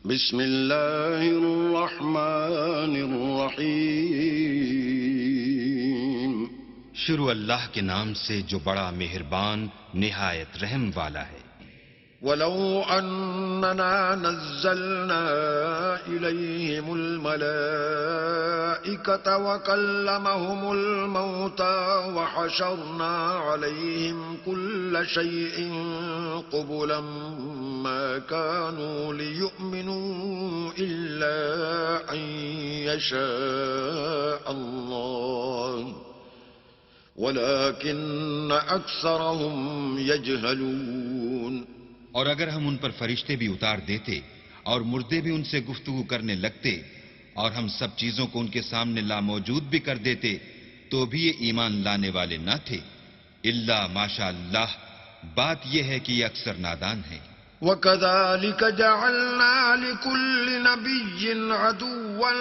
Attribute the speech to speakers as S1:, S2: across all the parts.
S1: بسم اللہ الرحمن الرحیم.
S2: شروع اللہ کے نام سے جو بڑا مہربان نہایت رحم والا ہے.
S1: وَلَوْ أَنَّنَا نَزَّلْنَا إِلَيْهِمُ الْمَلَائِكَةَ وَكَلَّمَهُمُ الْمَوْتَى وَحَشَرْنَا عَلَيْهِمْ كُلَّ شَيْءٍ قُبُلًا مَا كَانُوا لِيُؤْمِنُوا إِلَّا أَن يَشَاءَ اللَّهُ وَلَكِنَّ أَكْثَرَهُمْ يَجْهَلُونَ.
S2: اور اگر ہم ان پر فرشتے بھی اتار دیتے اور مردے بھی ان سے گفتگو کرنے لگتے اور ہم سب چیزوں کو ان کے سامنے لاموجود بھی کر دیتے تو بھی یہ ایمان لانے والے نہ تھے الا ماشاء اللہ. بات یہ ہے کہ یہ اکثر نادان ہیں.
S1: وَكَذَلِكَ جَعَلْنَا لِكُلِّ نَبِيٍّ عَدُوًّا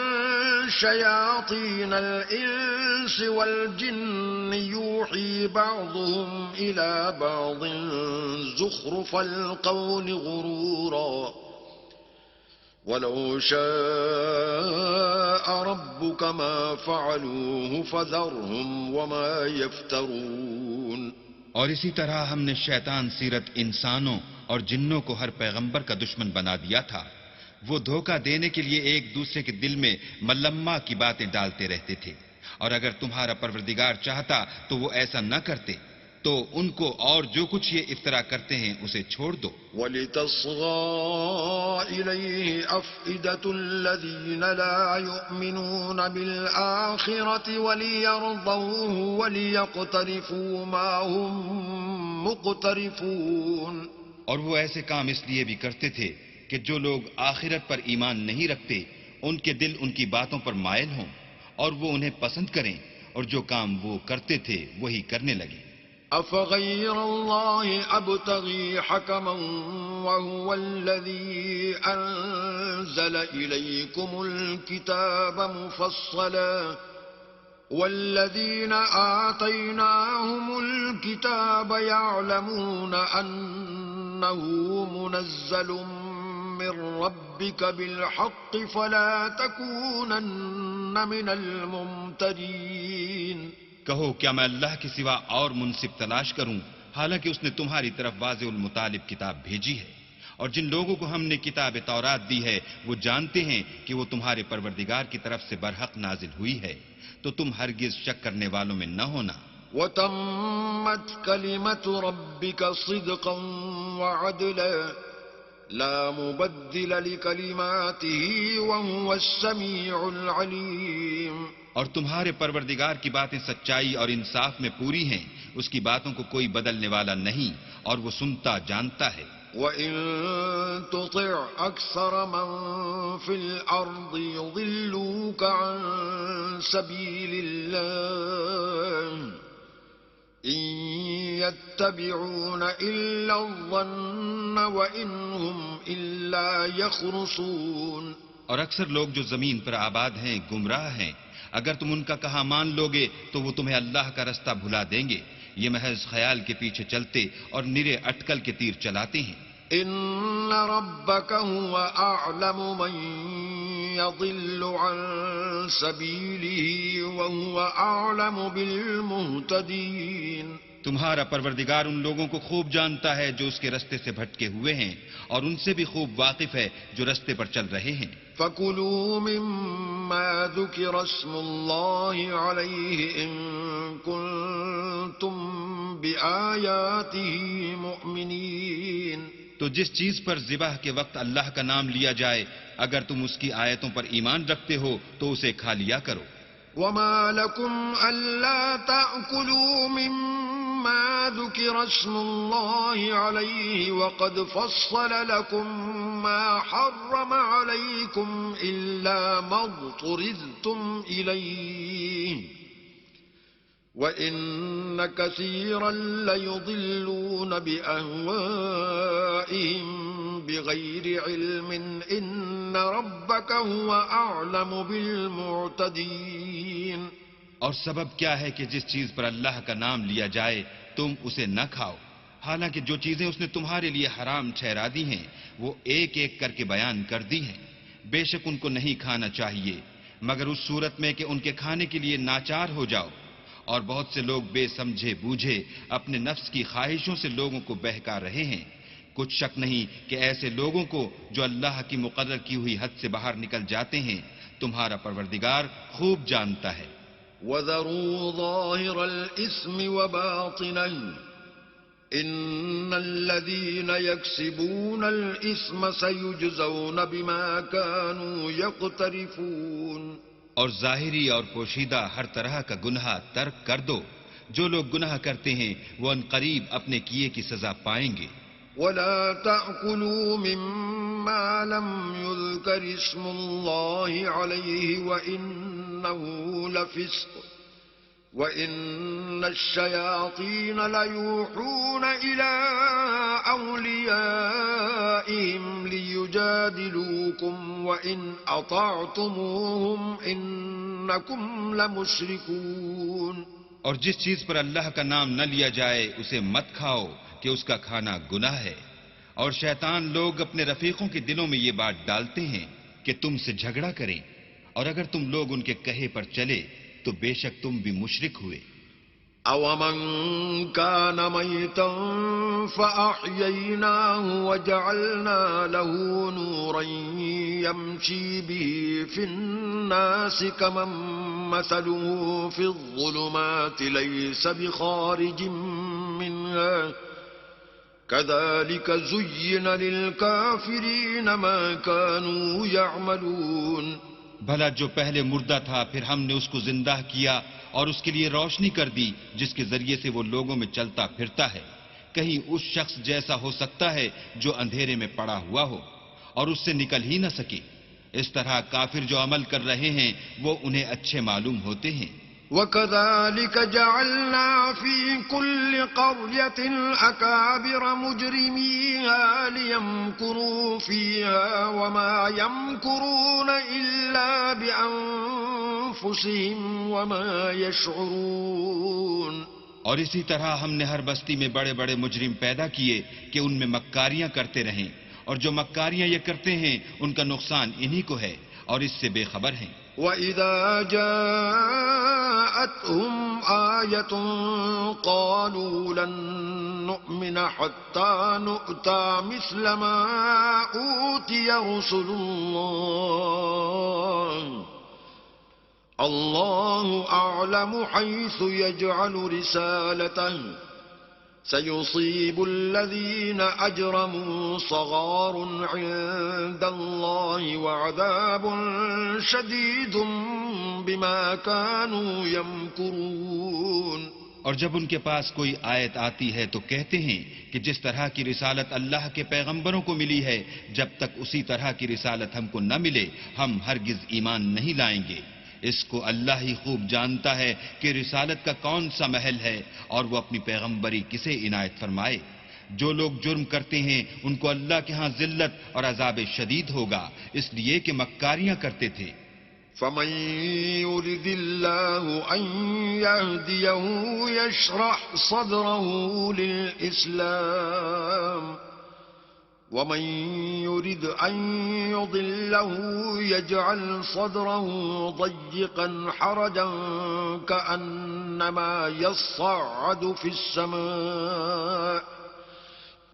S1: شَيَاطِينَ الْإِنسِ وَالْجِنِّ يُوحِي بَعْضُهُمْ إِلَى بَعْضٍ زُخْرُفَ الْقَوْلِ غُرُورًا وَلَوْ شَاءَ رَبُّكَ مَا فَعَلُوهُ فَذَرْهُمْ وَمَا يَفْتَرُونَ.
S2: اور اسی طرح ہم نے شیطان سیرت انسانوں اور جنوں کو ہر پیغمبر کا دشمن بنا دیا تھا. وہ دھوکہ دینے کے لیے ایک دوسرے کے دل میں ملمہ کی باتیں ڈالتے رہتے تھے اور اگر تمہارا پروردگار چاہتا تو وہ ایسا نہ کرتے. تو ان کو اور جو کچھ یہ افطرا کرتے ہیں اسے چھوڑ دو.
S1: وَلِتَصْغَىٰ إِلَيْهِ أَفْئِدَةُ الَّذِينَ لَا يُؤْمِنُونَ بِالْآخِرَةِ وَلِيَرْضَوْهُ وَلِيَقْتَرِفُوا مَا هُم مُقْتَرِفُونَ.
S2: اور وہ ایسے کام اس لیے بھی کرتے تھے کہ جو لوگ آخرت پر ایمان نہیں رکھتے ان کے دل ان کی باتوں پر مائل ہوں اور وہ انہیں پسند کریں اور جو کام وہ کرتے تھے وہی کرنے لگے.
S1: أَفَغَيْرَ اللَّهِ أَبْتَغِي حَكَمًا وَهُوَ الَّذِي أَنزَلَ إِلَيْكُمُ الْكِتَابَ مُفَصَّلًا وَالَّذِينَ آتَيْنَاهُمُ الْكِتَابَ يَعْلَمُونَ أَنَّهُ مُنَزَّلٌ مِّن رَّبِّكَ بِالْحَقِّ فَلَا تَكُونَنَّ مِنَ الْمُمْتَرِينَ.
S2: کہو کیا میں اللہ کے سوا اور منصف تلاش کروں حالانکہ اس نے تمہاری طرف واضح المطالب کتاب بھیجی ہے. اور جن لوگوں کو ہم نے کتاب تورات دی ہے وہ جانتے ہیں کہ وہ تمہارے پروردگار کی طرف سے برحق نازل ہوئی ہے تو تم ہرگز شک کرنے والوں میں نہ ہونا.
S1: وَتَمَّتْ كَلِمَةُ رَبِّكَ صِدْقًا وَعَدْلًا لَا مُبَدِّلَ لِكَلِمَاتِهِ وَهُوَ السَّمِيعُ الْعَلِيمُ.
S2: اور تمہارے پروردگار کی باتیں سچائی اور انصاف میں پوری ہیں. اس کی باتوں کو کوئی بدلنے والا نہیں اور وہ سنتا جانتا ہے.
S1: وَإِن تُطِعْ أَكْثَرَ مَن فِي الْأَرْضِ يُضِلُّوكَ عَن سَبِيلِ اللَّهِ إِن يَتَّبِعُونَ إِلَّا الظَّنَّ وَإِنْ هُمْ إِلَّا يَخْرُصُونَ.
S2: اور اکثر لوگ جو زمین پر آباد ہیں گمراہ ہیں. اگر تم ان کا کہا مان لوگے تو وہ تمہیں اللہ کا رستہ بھلا دیں گے. یہ محض خیال کے پیچھے چلتے اور نرے اٹکل کے تیر چلاتے ہیں.
S1: ان ربک هو اعلم من يضل عن سبیلہ وهو اعلم بالمہتدین.
S2: تمہارا پروردگار ان لوگوں کو خوب جانتا ہے جو اس کے رستے سے بھٹکے ہوئے ہیں اور ان سے بھی خوب واقف ہے جو رستے پر چل رہے ہیں.
S1: فَكُلُوا مِمَّا ذُكِرَ اسْمُ اللَّهِ عَلَيْهِ إِن كُنتُم بِآيَاتِهِ مُؤْمِنِينَ.
S2: تو جس چیز پر ذبح کے وقت اللہ کا نام لیا جائے اگر تم اس کی آیتوں پر ایمان رکھتے ہو تو اسے کھا لیا کرو.
S1: وَمَا لَكُمْ أَلَّا تَأْكُلُوا مِمَّا ذُكِرَ اسْمُ اللَّهِ عَلَيْهِ وَقَدْ فَصَّلَ لَكُم مَّا حَرَّمَ عَلَيْكُمْ إِلَّا مَا اضْطُرِرْتُمْ إِلَيْهِ وَإِنَّ كَثِيرًا لَّيُضِلُّونَ بِأَهْوَائِهِم بِغَيْرِ عِلْمٍ إِنَّ رَبَّكَ هُوَ أَعْلَمُ بِالْمُعْتَدِينَ.
S2: اور سبب کیا ہے کہ جس چیز پر اللہ کا نام لیا جائے تم اسے نہ کھاؤ حالانکہ جو چیزیں اس نے تمہارے لیے حرام ٹھہرا دی ہیں وہ ایک ایک کر کے بیان کر دی ہیں. بے شک ان کو نہیں کھانا چاہیے مگر اس صورت میں کہ ان کے کھانے کے لیے ناچار ہو جاؤ، اور بہت سے لوگ بے سمجھے بوجھے اپنے نفس کی خواہشوں سے لوگوں کو بہکا رہے ہیں. کچھ شک نہیں کہ ایسے لوگوں کو جو اللہ کی مقرر کی ہوئی حد سے باہر نکل جاتے ہیں تمہارا پروردگار خوب جانتا ہے.
S1: وَذَرُوا ظَاهِرَ الْإِثْمِ وَبَاطِنَهُ إِنَّ الَّذِينَ يَكْسِبُونَ الْإِثْمَ سَيُجْزَوْنَ بِمَا كَانُوا يَقْتَرِفُونَ.
S2: اور ظاہری اور پوشیدہ ہر طرح کا گناہ ترک کر دو. جو لوگ گناہ کرتے ہیں وہ عنقریب اپنے کیے کی سزا پائیں گے.
S1: وَلَا تَأْكُلُوا مِمَّا لَمْ يُذْكَرِ اسْمُ اللَّهِ عَلَيْهِ وَإِنَّهُ لَفِسْقٌ وَإِنَّ الشَّيَاطِينَ لَيُوحُونَ إِلَىٰ أَوْلِيَائِهِمْ لِيُجَادِلُوكُمْ وَإِنْ أَطَعْتُمُوهُمْ إِنَّكُمْ لَمُشْرِكُونَ.
S2: اور جس چیز پر اللہ کا نام نہ لیا جائے اسے مت کھاؤ کہ اس کا کھانا گناہ ہے. اور شیطان لوگ اپنے رفیقوں کے دلوں میں یہ بات ڈالتے ہیں کہ تم سے جھگڑا کریں، اور اگر تم لوگ ان کے کہے پر چلے تو بے شک تم بھی مشرک ہوئے.
S1: أَوَمَنْ كَانَ مَيْتًا فَأَحْيَيْنَاهُ وَجَعَلْنَا لَهُ نُورًا يَمْشِي بِهِ فِي النَّاسِ كَمَنْ مَثَلُهُ فِي الظُّلُمَاتِ لَيْسَ بِخَارِجٍ مِّنْهَا كَذَلِكَ زُيِّنَ لِلْكَافِرِينَ مَا كَانُوا يَعْمَلُونَ.
S2: بھلا جو پہلے مردہ تھا پھر ہم نے اس کو زندہ کیا اور اس کے لیے روشنی کر دی جس کے ذریعے سے وہ لوگوں میں چلتا پھرتا ہے. کہیں اس شخص جیسا ہو سکتا ہے جو اندھیرے میں پڑا ہوا ہو اور اس سے نکل ہی نہ سکے. اس طرح کافر جو عمل کر رہے ہیں وہ انہیں اچھے معلوم ہوتے ہیں.
S1: وَكَذَلِكَ جَعَلْنَا فِي كُلِّ قَرْيَةٍ أَكَابِرَ مُجْرِمِيهَا لِيَمْكُرُوا فِيهَا وَمَا يَمْكُرُونَ إِلَّا بِأَنفُسِهِمْ وَمَا يَشْعُرُونَ.
S2: اور اسی طرح ہم نے ہر بستی میں بڑے بڑے مجرم پیدا کیے کہ ان میں مکاریاں کرتے رہیں، اور جو مکاریاں یہ کرتے ہیں ان کا نقصان انہی کو ہے اور اس سے بے خبر ہیں.
S1: وَإِذَا جَاءَتْهُمْ آيَةٌ قَالُوا لَن نُّؤْمِنَ حَتَّىٰ نُؤْتَىٰ مِثْلَ مَا أُوتِيَ رُسُلُ اللَّهِ اللَّهُ أَعْلَمُ حَيْثُ يَجْعَلُ رِسَالَتَهُ سَيُصِيبُ الَّذِينَ أَجْرَمُوا صَغَارٌ عِندَ اللَّهِ وَعَذَابٌ شَدِيدٌ بِمَا كَانُوا يَمْكُرُونَ.
S2: اور جب ان کے پاس کوئی آیت آتی ہے تو کہتے ہیں کہ جس طرح کی رسالت اللہ کے پیغمبروں کو ملی ہے جب تک اسی طرح کی رسالت ہم کو نہ ملے ہم ہرگز ایمان نہیں لائیں گے. اس کو اللہ ہی خوب جانتا ہے کہ رسالت کا کون سا محل ہے اور وہ اپنی پیغمبری کسے عنایت فرمائے. جو لوگ جرم کرتے ہیں ان کو اللہ کے ہاں ذلت اور عذاب شدید ہوگا اس لیے کہ مکاریاں کرتے تھے.
S1: فَمَن يُرِدِ اللَّهُ أَن يَهْدِيَهُ يَشْرَحْ صَدْرَهُ لِلْإِسْلَامِ وَمَن يُرِدْ أَن يُضِلَّهُ يَجْعَلْ صَدْرَهُ ضَيِّقًا حَرَجًا كَأَنَّمَا يَصَّعَّدُ فِي السَّمَاءِ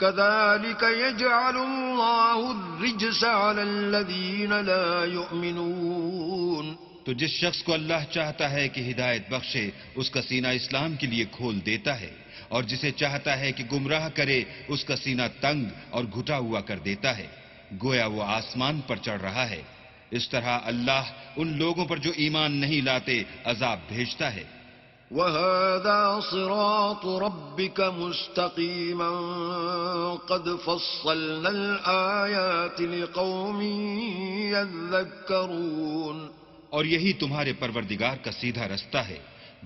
S1: كَذَلِكَ يَجْعَلُ اللَّهُ الرِّجْسَ عَلَى الَّذِينَ لَا يُؤْمِنُونَ.
S2: تو جس شخص کو اللہ چاہتا ہے کہ ہدایت بخشے اس کا سینہ اسلام کے لیے کھول دیتا ہے، اور جسے چاہتا ہے کہ گمراہ کرے اس کا سینہ تنگ اور گھٹا ہوا کر دیتا ہے، گویا وہ آسمان پر چڑھ رہا ہے. اس طرح اللہ ان لوگوں پر جو ایمان نہیں لاتے عذاب بھیجتا ہے.
S1: وَهَذَا صِرَاطُ رَبِّكَ مُسْتَقِيمًا قَدْ فَصَّلْنَا الْآيَاتِ لِقَوْمٍ يَذَّكَّرُونَ.
S2: اور یہی تمہارے پروردگار کا سیدھا رستہ ہے.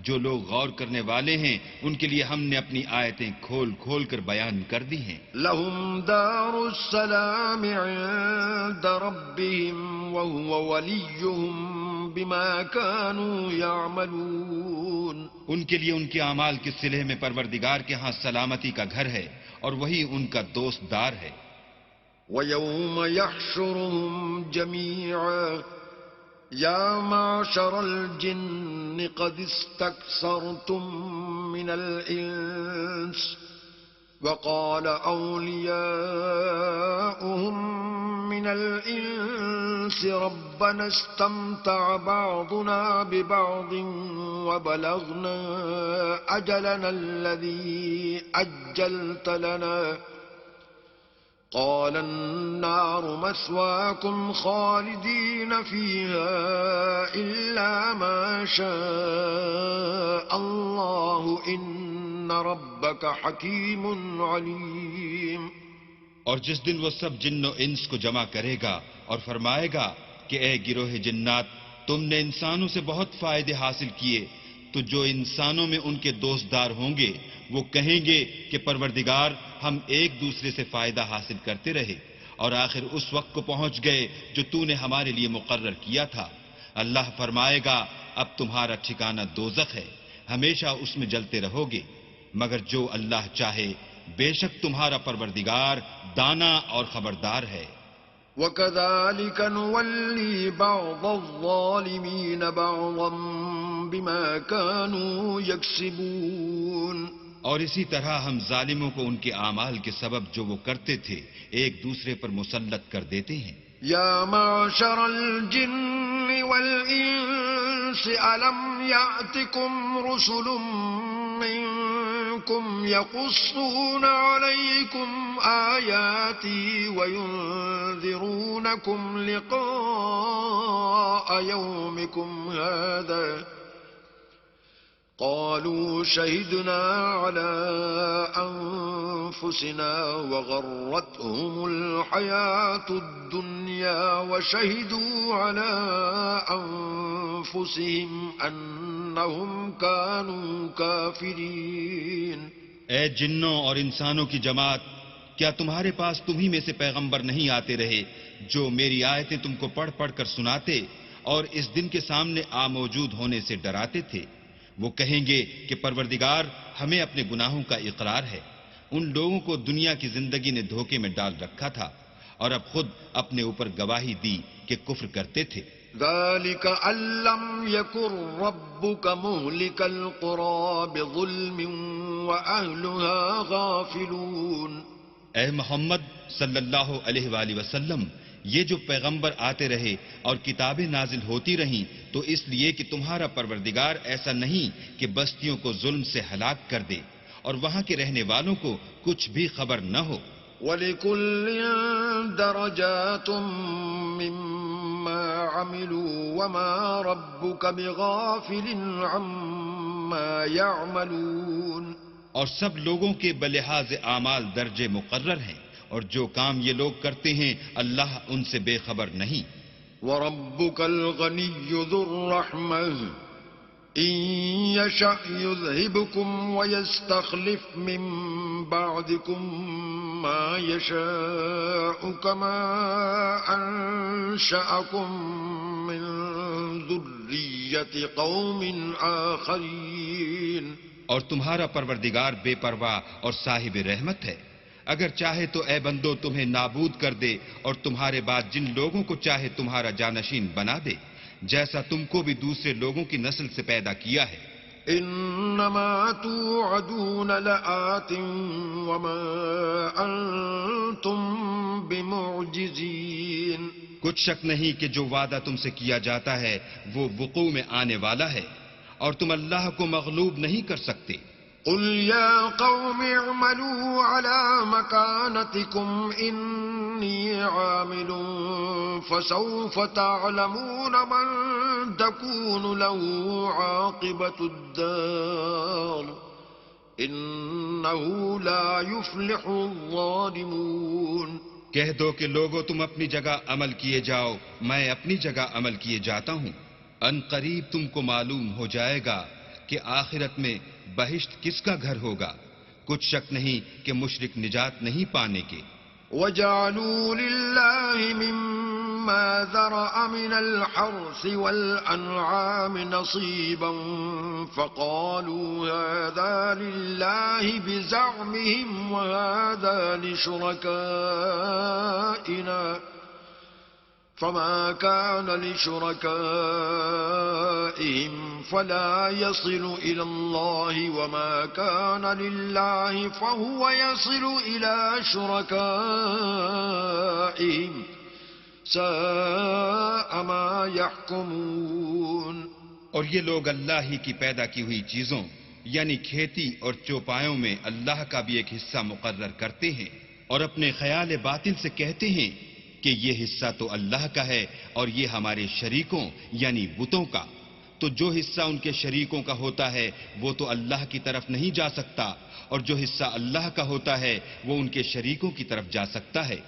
S2: جو لوگ غور کرنے والے ہیں ان کے لیے ہم نے اپنی آیتیں کھول کھول کر بیان کر دی ہیں.
S1: لَهُمْ دَارُ السَّلَامِ عِندَ رَبِّهِمْ وَهُوَ وَلِيُّهُمْ بما كانوا يعملون
S2: ان کے لیے ان کے اعمال کے صلے میں پروردگار کے ہاں سلامتی کا گھر ہے اور وہی ان کا دوست دار ہے.
S1: ويوم يحشرهم جميعا يا معشر الجن قد استكثرتم من الإنس وقال أولياؤهم من الإنس ربنا استمتع بعضنا ببعض وبلغنا أجلنا الذي أجلت لنا قال النار مثواكم خالدين فيها إلا ما شاء الله إن ربك حكيم عليم.
S2: اور جس دن وہ سب جن و انس کو جمع کرے گا اور فرمائے گا کہ اے گروہ جنات تم نے انسانوں سے بہت فائدے حاصل کیے، تو جو انسانوں میں ان کے دوستدار ہوں گے وہ کہیں گے کہ پروردگار ہم ایک دوسرے سے فائدہ حاصل کرتے رہے اور آخر اس وقت کو پہنچ گئے جو تو نے ہمارے لیے مقرر کیا تھا. اللہ فرمائے گا اب تمہارا ٹھکانہ دوزخ ہے، ہمیشہ اس میں جلتے رہو گے، مگر جو اللہ چاہے بے شک تمہارا پروردگار دانا اور خبردار ہے.
S1: وَكَذَلِكَ نُوَلِّي بَعْضَ الظَّالِمِينَ بَعْضًا بِمَا كَانُوا يَكْسِبُونَ.
S2: اور اسی طرح ہم ظالموں کو ان کے اعمال کے سبب جو وہ کرتے تھے ایک دوسرے پر مسلط کر دیتے ہیں.
S1: يَا مَعْشَرَ الْجِنِّ وَالْإِنسِ أَلَمْ يَأْتِكُمْ رُسُلٌ منكم يقصون عليكم آياتي وينذرونكم لقاء يومكم هذا قالوا شهدنا على أنفسنا وغرتهم الحياة الدنيا وشهدوا على أنفسهم أنهم كانوا كافرين.
S2: اے جنوں اور انسانوں کی جماعت، کیا تمہارے پاس تمہیں میں سے پیغمبر نہیں آتے رہے جو میری آیتیں تم کو پڑھ پڑھ کر سناتے اور اس دن کے سامنے موجود ہونے سے ڈراتے تھے؟ وہ کہیں گے کہ پروردگار ہمیں اپنے گناہوں کا اقرار ہے، ان لوگوں کو دنیا کی زندگی نے دھوکے میں ڈال رکھا تھا اور اب خود اپنے اوپر گواہی دی کہ کفر کرتے تھے.
S1: ذلك أن لم يكن ربك مهلك القرى بظلم وأهلها غافلون.
S2: اے محمد صلی اللہ علیہ وآلہ وسلم، یہ جو پیغمبر آتے رہے اور کتابیں نازل ہوتی رہیں تو اس لیے کہ تمہارا پروردگار ایسا نہیں کہ بستیوں کو ظلم سے ہلاک کر دے اور وہاں کے رہنے والوں کو کچھ بھی خبر نہ ہو.
S1: وَلِكُلٍّ دَرَجَاتٌ مِّمَّا عَمِلُوا وَمَا رَبُّكَ بِغَافِلٍ عَمَّا يَعْمَلُونَ.
S2: اور سب لوگوں کے بلحاظ اعمال درجے مقرر ہیں اور جو کام یہ لوگ کرتے ہیں اللہ ان سے بے خبر نہیں.
S1: وَرَبُّكَ الْغَنِيُّ ذُو الرَّحْمَةِ إِن يَشَأْ يُذْهِبْكُمْ وَيَسْتَخْلِفْ مِن بَعْدِكُم مَّا يَشَاءُ كَمَا أَنشَأَكُم مِّن ذُرِّيَّةِ قَوْمٍ آخَرِينَ.
S2: اور تمہارا پروردگار بے پرواہ اور صاحب رحمت ہے، اگر چاہے تو اے بندو تمہیں نابود کر دے اور تمہارے بعد جن لوگوں کو چاہے تمہارا جانشین بنا دے، جیسا تم کو بھی دوسرے لوگوں کی نسل سے پیدا کیا ہے.
S1: انما توعدون لآت وما انتم بمعجزین.
S2: کچھ شک نہیں کہ جو وعدہ تم سے کیا جاتا ہے وہ وقوع میں آنے والا ہے اور تم اللہ کو مغلوب نہیں کر سکتے.
S1: قل يا قوم اعملوا على مكانتكم إني عامل فسوف تعلمون من تكون له عاقبة الدار إنه لا يفلح الظالمون.
S2: کہہ دو کہ لوگو تم اپنی جگہ عمل کیے جاؤ، میں اپنی جگہ عمل کیے جاتا ہوں. ان قریب تم کو معلوم ہو جائے گا کہ آخرت میں بہشت کس کا گھر ہوگا. کچھ شک نہیں کہ مشرک نجات نہیں پانے کے.
S1: وَجَعَلُوا لِلَّهِ مِمَّا مما ذرأ من الحرث والأنعام نصيبا فقالوا هذا لله بزعمهم وهذا لشركائنا فما كان لشركائهم فلا يصل إلى الله وما كان لله فهو يصل إلى شركائهم ساء ما يحكمون.
S2: اور یہ لوگ اللہ ہی کی پیدا کی ہوئی چیزوں یعنی کھیتی اور چوپایوں میں اللہ کا بھی ایک حصہ مقرر کرتے ہیں اور اپنے خیال باطل سے کہتے ہیں کہ یہ حصہ تو اللہ کا ہے اور یہ ہمارے شریکوں یعنی بتوں کا. تو جو حصہ ان کے شریکوں کا ہوتا ہے وہ تو اللہ کی طرف نہیں جا سکتا اور جو حصہ اللہ کا ہوتا ہے وہ ان کے شریکوں کی طرف جا سکتا ہے.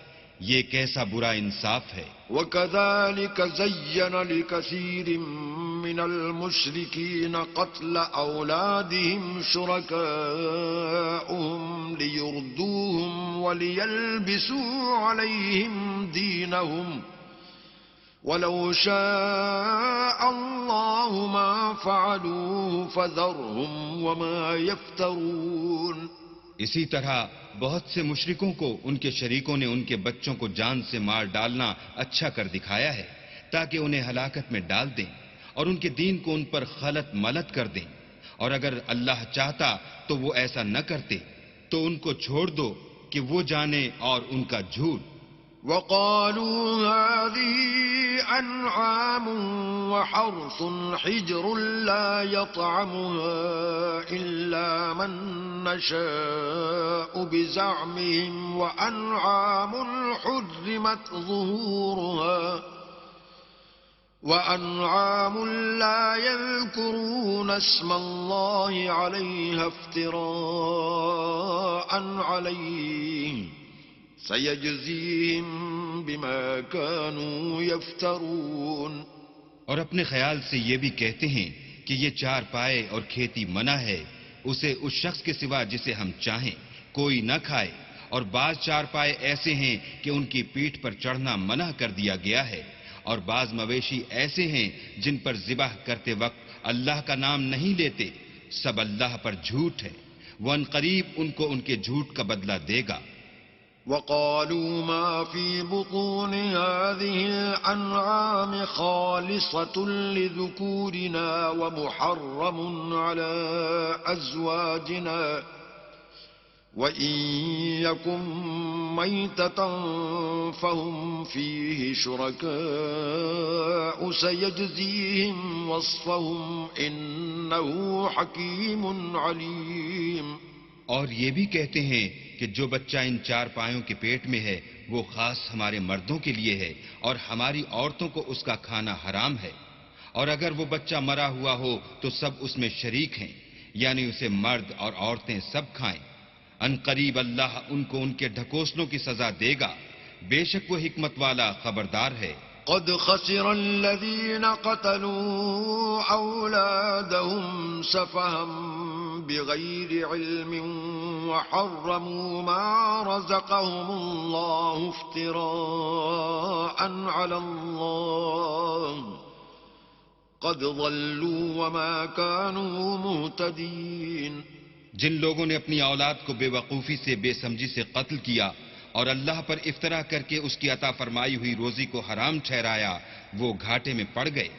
S2: یہ کیسا برا انصاف ہے.
S1: وَكَذَلِكَ زَيَّنَ لِكَثِيرٍ مِّنَ الْمُشْرِكِينَ قَتْلَ أَوْلَادِهِمْ شُرَكَاؤُهُمْ لِيُرْدُوهُمْ وَلِيَلْبِسُوا عَلَيْهِمْ دِينَهُمْ وَلَوْ شَاءَ اللَّهُ مَا فَعَلُوهُ فَذَرْهُمْ وَمَا يَفْتَرُونَ.
S2: اسی طرح بہت سے مشرکوں کو ان کے شریکوں نے ان کے بچوں کو جان سے مار ڈالنا اچھا کر دکھایا ہے تاکہ انہیں ہلاکت میں ڈال دیں اور ان کے دین کو ان پر خلط ملط کر دیں. اور اگر اللہ چاہتا تو وہ ایسا نہ کرتے. تو ان کو چھوڑ دو کہ وہ جانے اور ان کا جھوٹ.
S1: وَقَالُوا هَذِهِ أَنْعَامٌ وَحَرْثٌ حِجْرٌ لَا يَطْعَمُهَا إِلَّا مَن نَّشَاءُ بِزَعْمِهِمْ وَأَنْعَامٌ حُرِّمَتْ ظُهُورُهَا وَأَنْعَامٌ لَا يَذْكُرُونَ اسْمَ اللَّهِ عَلَيْهَا افْتِرَاءً عَلَيْهِ سَيَجْزِيهِمْ بِمَا كَانُوا يَفْتَرُونَ.
S2: اور اپنے خیال سے یہ بھی کہتے ہیں کہ یہ چار پائے اور کھیتی منع ہے اسے اس شخص کے سوا جسے ہم چاہیں کوئی نہ کھائے. اور بعض چار پائے ایسے ہیں کہ ان کی پیٹھ پر چڑھنا منع کر دیا گیا ہے اور بعض مویشی ایسے ہیں جن پر ذبح کرتے وقت اللہ کا نام نہیں لیتے. سب اللہ پر جھوٹ ہے. وہ عنقریب ان کو ان کے جھوٹ کا بدلہ دے گا.
S1: وَقَالُوا مَا فِي بُطُونِ هَٰذِهِ الْأَنْعَامِ خَالِصَةٌ لِّذُكُورِنَا وَمُحَرَّمٌ عَلَىٰ أَزْوَاجِنَا وَإِن يَكُن مَّيْتَةً فَهُمْ فِيهِ شُرَكَاءُ سَيَجْزِيهِمْ وَصْفَهُمْ إِنَّهُ حَكِيمٌ عَلِيمٌ.
S2: اور یہ بھی کہتے ہیں کہ جو بچہ ان چار پایوں کے پیٹ میں ہے وہ خاص ہمارے مردوں کے لیے ہے اور ہماری عورتوں کو اس کا کھانا حرام ہے. اور اگر وہ بچہ مرا ہوا ہو تو سب اس میں شریک ہیں یعنی اسے مرد اور عورتیں سب کھائیں. عنقریب اللہ ان کو ان کے ڈھکوسلوں کی سزا دے گا. بے شک وہ حکمت والا خبردار ہے.
S1: قد خسر الذين قتلوا أولادهم سفها بغير علم وحرموا ما رزقهم الله افتراء على الله قد ضلوا وما كانوا مهتدين.
S2: جن لوگوں نے اپنی اولاد کو بے وقوفی سے بے سمجھی سے قتل کیا اور اللہ پر افطرا کر کے اس کی عطا فرمائی ہوئی روزی کو حرام ٹھہرایا وہ گھاٹے میں پڑ گئے.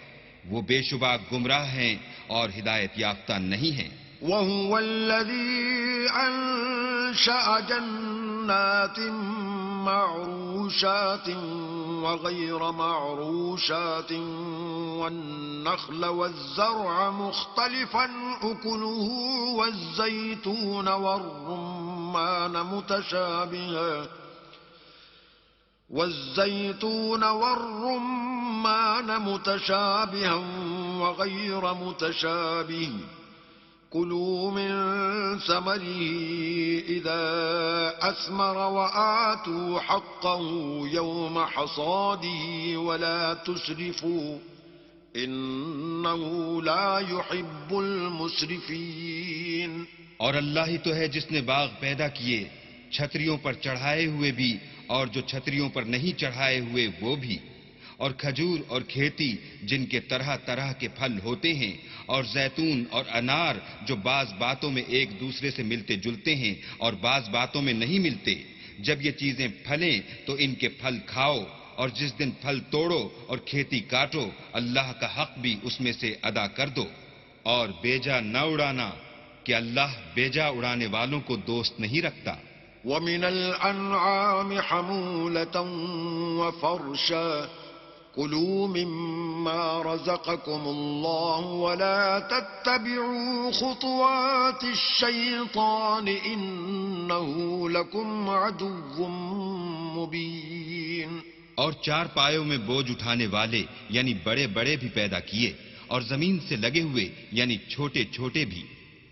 S2: وہ بے شبہ گمراہ ہیں اور ہدایت یافتہ نہیں ہیں.
S1: وَهُوَ الَّذِي أَنشَأَ جَنَّاتٍ مَّعْرُوشَاتٍ وَغَيْرَ مَعْرُوشَاتٍ وَالنَّخْلَ وَالزَّرْعَ مُخْتَلِفًا أُكُلُهُ وَالزَّيْتُونَ وَالرُّمَّانَ مُتَشَابِهًا وَغَيْرَ مُتَشَابِهٍ كُلُوا مِن ثَمَرِهِ إِذَا أَثْمَرَ وَآتُوا حَقَّهُ يَوْمَ حَصَادِهِ وَلَا تُسْرِفُوا إِنَّهُ لَا يُحِبُّ الْمُسْرِفِينَ.
S2: اور اللہ ہی تو ہے جس نے باغ پیدا کیے چھتریوں پر چڑھائے ہوئے بھی اور جو چھتریوں پر نہیں چڑھائے ہوئے وہ بھی. اور کھجور اور کھیتی جن کے طرح طرح کے پھل ہوتے ہیں، اور زیتون اور انار جو بعض باتوں میں ایک دوسرے سے ملتے جلتے ہیں اور بعض باتوں میں نہیں ملتے، جب یہ چیزیں پھلیں تو ان کے پھل کھاؤ، اور جس دن پھل توڑو اور کھیتی کاٹو اللہ کا حق بھی اس میں سے ادا کر دو، اور بیجا نہ اڑانا کہ اللہ بیجا اڑانے والوں کو دوست نہیں رکھتا۔
S1: ومن الأنعام حمولة وفرشا كلوا مما رزقكم الله ولا تتبعوا خطوات الشيطان إنه لكم عدو مبين۔
S2: اور چار پایوں میں بوجھ اٹھانے والے یعنی بڑے بڑے بھی پیدا کیے، اور زمین سے لگے ہوئے یعنی چھوٹے چھوٹے بھی،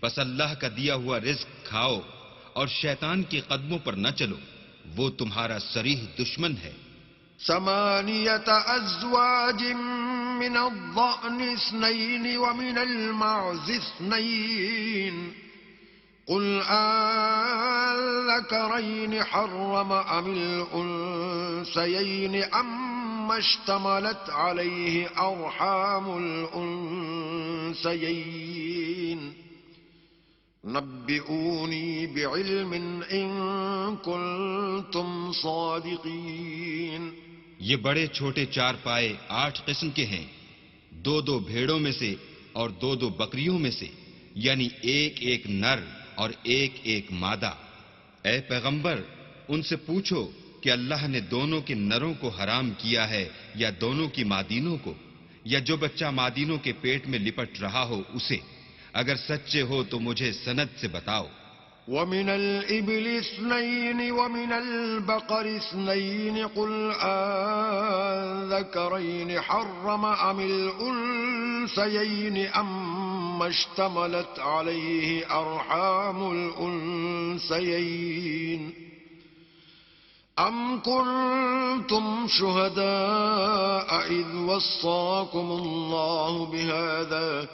S2: بس اللہ کا دیا ہوا رزق کھاؤ اور شیطان کے قدموں پر نہ چلو، وہ تمہارا صریح دشمن ہے۔
S1: 8 أزواج من الضأن 2 ومن المعز 2 قل أذكرين حرم أم الأنثيين أما اشتملت عليه أرحام الأنثيين نبئوني بعلم إن كنتم صادقين۔
S2: یہ بڑے چھوٹے چار پائے 8 قسم کے ہیں، 2 بھیڑوں میں سے اور 2 بکریوں میں سے، یعنی ایک نر اور ایک مادہ۔ اے پیغمبر، ان سے پوچھو کہ اللہ نے دونوں کے نروں کو حرام کیا ہے یا دونوں کی مادینوں کو، یا جو بچہ مادینوں کے پیٹ میں لپٹ رہا ہو اسے؟ اگر سچے ہو تو مجھے سند سے بتاؤ۔
S1: ومن الإبل 2 ومن البقر 2 قل أذكرين حرم أم الأنثيين أما اشتملت عليه أرحام الأنثيين أم كنتم شهداء إذ وصاكم الله بهذا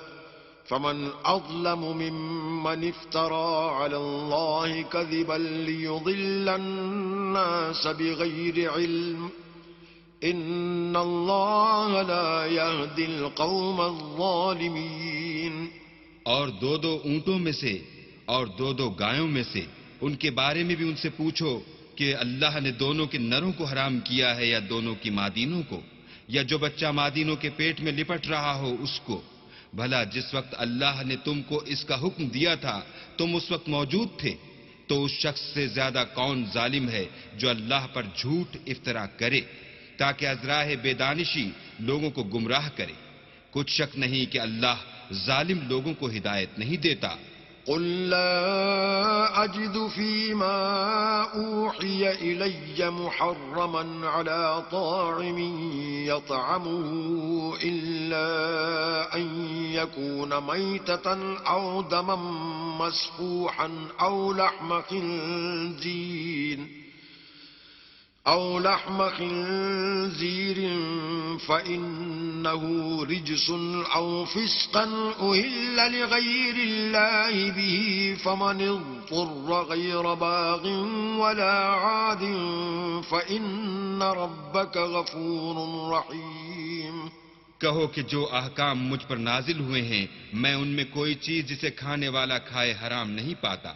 S1: فمن أظلم ممن افترى على الله كذبا ليضل الناس بغير علم إن الله لا يهدي القوم الظالمين۔
S2: اور 2 اونٹوں میں سے اور 2 گایوں میں سے ان کے بارے میں بھی ان سے پوچھو کہ اللہ نے دونوں کے نروں کو حرام کیا ہے یا دونوں کی مادینوں کو، یا جو بچہ مادینوں کے پیٹ میں لپٹ رہا ہو اس کو؟ بھلا جس وقت اللہ نے تم کو اس کا حکم دیا تھا تم اس وقت موجود تھے، تو اس شخص سے زیادہ کون ظالم ہے جو اللہ پر جھوٹ افترا کرے تاکہ از راہ بے دانشی لوگوں کو گمراہ کرے؟ کچھ شک نہیں کہ اللہ ظالم لوگوں کو ہدایت نہیں دیتا۔
S1: قل لا أجد فيما أوحي إلي محرما على طاعم يطعمه إلا أن يكون ميتة أو دما مسفوحا أو لحم خنزير فإنه رجس أو فسقا أهل لغير الله به فمن اضطر غير باغ ولا عاد فإن ربك غفور رحيم۔
S2: کہو کہ جو احکام مجھ پر نازل ہوئے ہیں میں ان میں کوئی چیز جسے کھانے والا کھائے حرام نہیں پاتا،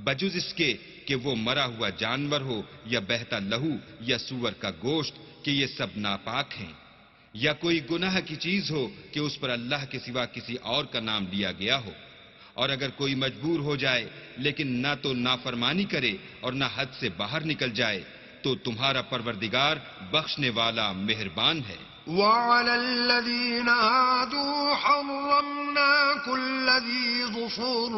S2: بجز اس کے کہ وہ مرا ہوا جانور ہو یا بہتا لہو یا سور کا گوشت کہ یہ سب ناپاک ہیں، یا کوئی گناہ کی چیز ہو کہ اس پر اللہ کے سوا کسی اور کا نام لیا گیا ہو، اور اگر کوئی مجبور ہو جائے لیکن نہ تو نافرمانی کرے اور نہ حد سے باہر نکل جائے تو تمہارا پروردگار بخشنے والا مہربان ہے۔
S1: وعلى الذين هادوا حرمنا كل ذي ظفر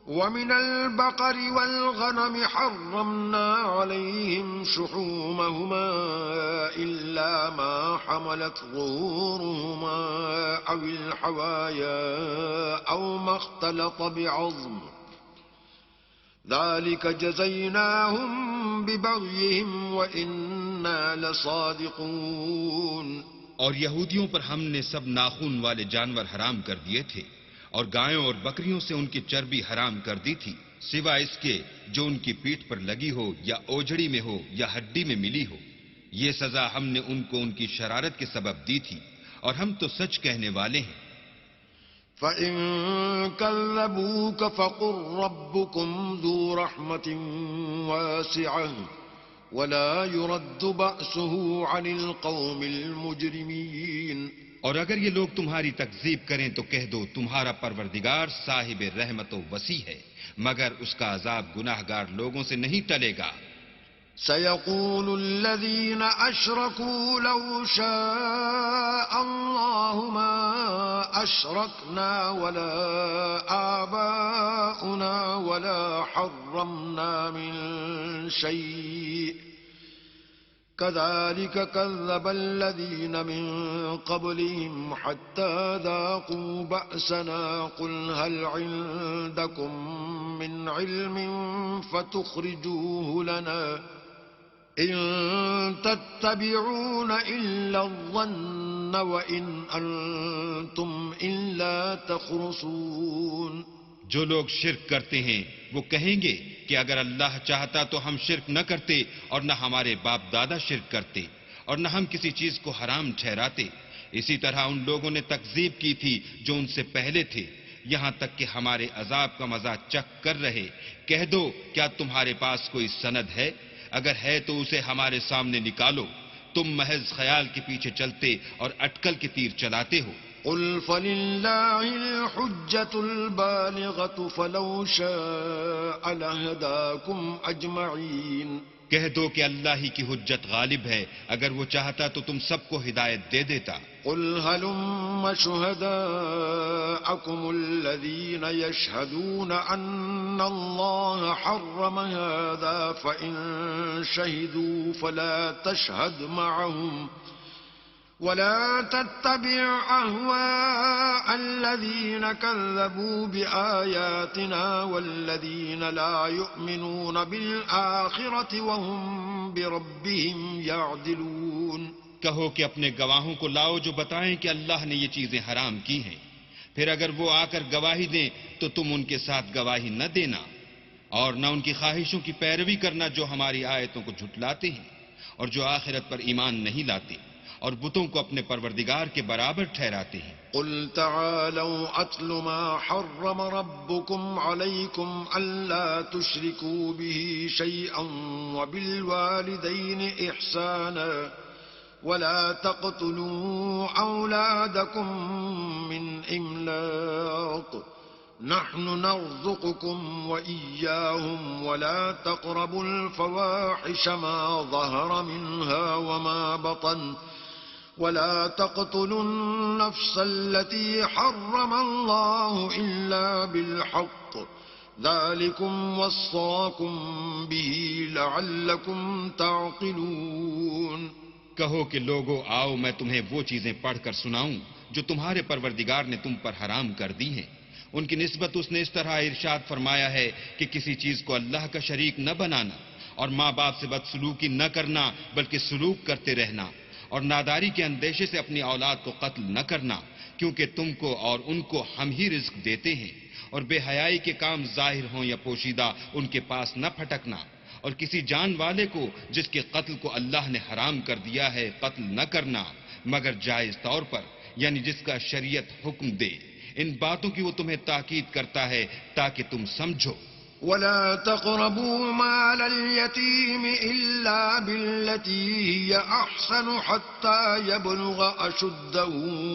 S1: ومن البقر والغنم حرمنا عليهم شحومهما إلا ما حملت ظهورهما أو الحوايا أو ما اختلط بعظم ذلك جزيناهم ببغيهم وإنا لصادقون۔
S2: اور یہودیوں پر ہم نے سب ناخن والے جانور حرام کر دیے تھے، اور گایوں اور بکریوں سے ان کی چربی حرام کر دی تھی، سوا اس کے جو ان کی پیٹھ پر لگی ہو یا اوجڑی میں ہو یا ہڈی میں ملی ہو، یہ سزا ہم نے ان کو ان کی شرارت کے سبب دی تھی اور ہم تو سچ کہنے والے ہیں.
S1: فَإِن كَذَّبُوكَ فَقُل رَّبُّكُمْ ذُو رَحْمَةٍ وَاسِعَةٍ وَلَا يُرَدُّ بَأْسُهُ عَنِ الْقَوْمِ الْمُجْرِمِينَ.
S2: اور اگر یہ لوگ تمہاری تکذیب کریں تو کہہ دو تمہارا پروردگار صاحب رحمت و وسیع ہے، مگر اس کا عذاب گناہگار لوگوں سے نہیں ٹلے گا.
S1: سيقول الذين أشركوا لو شاء الله ما أشركنا ولا آباؤنا ولا حرمنا من شيء كذلك كذب الذين من قبلهم حتى ذاقوا بأسنا قل هل عندكم من علم فتخرجوه لنا إن تتبعون إلا الظن وإن أنتم إلا تخرصون.
S2: جو لوگ شرک کرتے ہیں وہ کہیں گے کہ اگر اللہ چاہتا تو ہم شرک نہ کرتے اور نہ ہمارے باپ دادا شرک کرتے اور نہ ہم کسی چیز کو حرام ٹھہراتے. اسی طرح ان لوگوں نے تکذیب کی تھی جو ان سے پہلے تھے، یہاں تک کہ ہمارے عذاب کا مزہ چکھ کر رہے. کہہ دو کیا تمہارے پاس کوئی سند ہے؟ اگر ہے تو اسے ہمارے سامنے نکالو. تم محض خیال کے پیچھے چلتے اور اٹکل کے تیر چلاتے ہو.
S1: قل فلله الحجة البالغة فلو شاء لهداكم أجمعين.
S2: کہہ دو کہ اللہ ہی کی حجت غالب ہے، اگر وہ چاہتا تو تم سب کو ہدایت دے دیتا.
S1: قل هلم شهداءكم الذين يشهدون أن الله حرم هذا فإن شهدوا فلا تشهد معهم ولا تتبع أهواء الذين كذبوا بآياتنا والذين لا يؤمنون بالآخرة وهم بربهم يعدلون.
S2: کہو کہ اپنے گواہوں کو لاؤ جو بتائیں کہ اللہ نے یہ چیزیں حرام کی ہیں، پھر اگر وہ آ کر گواہی دیں تو تم ان کے ساتھ گواہی نہ دینا اور نہ ان کی خواہشوں کی پیروی کرنا جو ہماری آیتوں کو جھٹلاتے ہیں اور جو آخرت پر ایمان نہیں لاتے اور بتوں کو اپنے پروردگار کے برابر ٹھہراتے ہیں.
S1: قل تعالوا أتل ما حرم ربكم عليكم ألا تشركوا به شيئا وبالوالدين إحسانا ولا تقتلوا أولادكم من إملاق نحن نرزقكم وإياهم ولا تقربوا الفواحش ما ظهر منها وما بطن ولا تقتلوا النفس التي حرم الله إلا بالحق ذلكم وصاكم به لعلكم تعقلون.
S2: کہو کہ لوگو آؤ میں تمہیں وہ چیزیں پڑھ کر سناؤں جو تمہارے پروردگار نے تم پر حرام کر دی ہیں. ان کی نسبت اس نے اس طرح ارشاد فرمایا ہے کہ کسی چیز کو اللہ کا شریک نہ بنانا اور ماں باپ سے بدسلوکی نہ کرنا بلکہ سلوک کرتے رہنا اور ناداری کے اندیشے سے اپنی اولاد کو قتل نہ کرنا، کیونکہ تم کو اور ان کو ہم ہی رزق دیتے ہیں. اور بے حیائی کے کام ظاہر ہوں یا پوشیدہ ان کے پاس نہ پھٹکنا اور کسی جان والے کو جس کے قتل کو اللہ نے حرام کر دیا ہے قتل نہ کرنا مگر جائز طور پر، یعنی جس کا شریعت حکم دے. ان باتوں کی وہ تمہیں تاکید کرتا ہے تاکہ تم سمجھو.
S1: ولا تقربوا مال اليتيم إلا بالتي هي أحسن حتى يبلغ أشده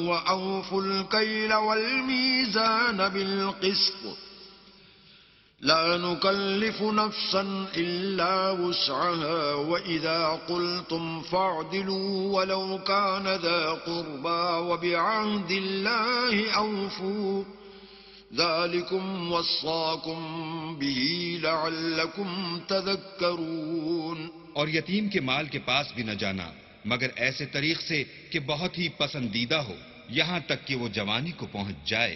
S1: وأوفوا الكيل والميزان بالقسط لا نكلف نفسا إلا وسعها وإذا قلتم فاعدلوا ولو كان ذا قربى وبعهد الله أوفوا ذلكم وصاكم به لعلكم تذكرون.
S2: اور یتیم کے مال کے پاس بھی نہ جانا مگر ایسے طریق سے کہ بہت ہی پسندیدہ ہو یہاں تک کہ وہ جوانی کو پہنچ جائے.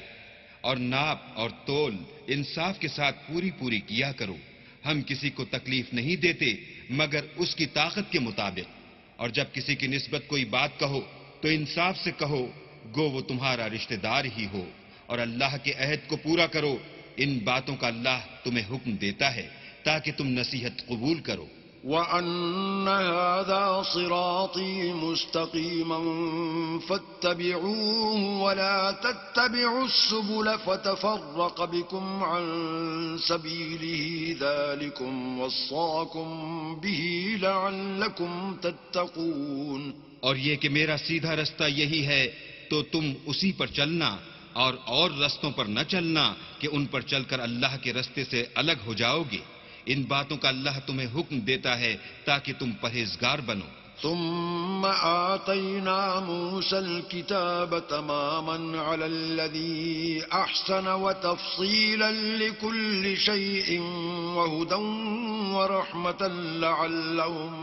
S2: اور ناپ اور تول انصاف کے ساتھ پوری کیا کرو. ہم کسی کو تکلیف نہیں دیتے مگر اس کی طاقت کے مطابق. اور جب کسی کی نسبت کوئی بات کہو تو انصاف سے کہو گو وہ تمہارا رشتہ دار ہی ہو. اور اللہ کے عہد کو پورا کرو. ان باتوں کا اللہ تمہیں حکم دیتا ہے تاکہ تم نصیحت قبول کرو.
S1: وأن هذا صراطي مستقيما فاتبعوه ولا تتبعوا السبل فتفرق بكم عن سبيله ذلكم وصاكم به لعلكم تتقون.
S2: اور یہ کہ میرا سیدھا رستہ یہی ہے تو تم اسی پر چلنا اور رستوں پر نہ چلنا کہ ان پر چل کر اللہ کے رستے سے الگ ہو جاؤ گے. ان باتوں کا اللہ تمہیں حکم دیتا ہے تاکہ تم پرہیزگار بنو.
S1: ثم آتينا موسى الكتاب تماما على الذي أحسن وتفصيلا لكل شيء وهدى ورحمة لعلهم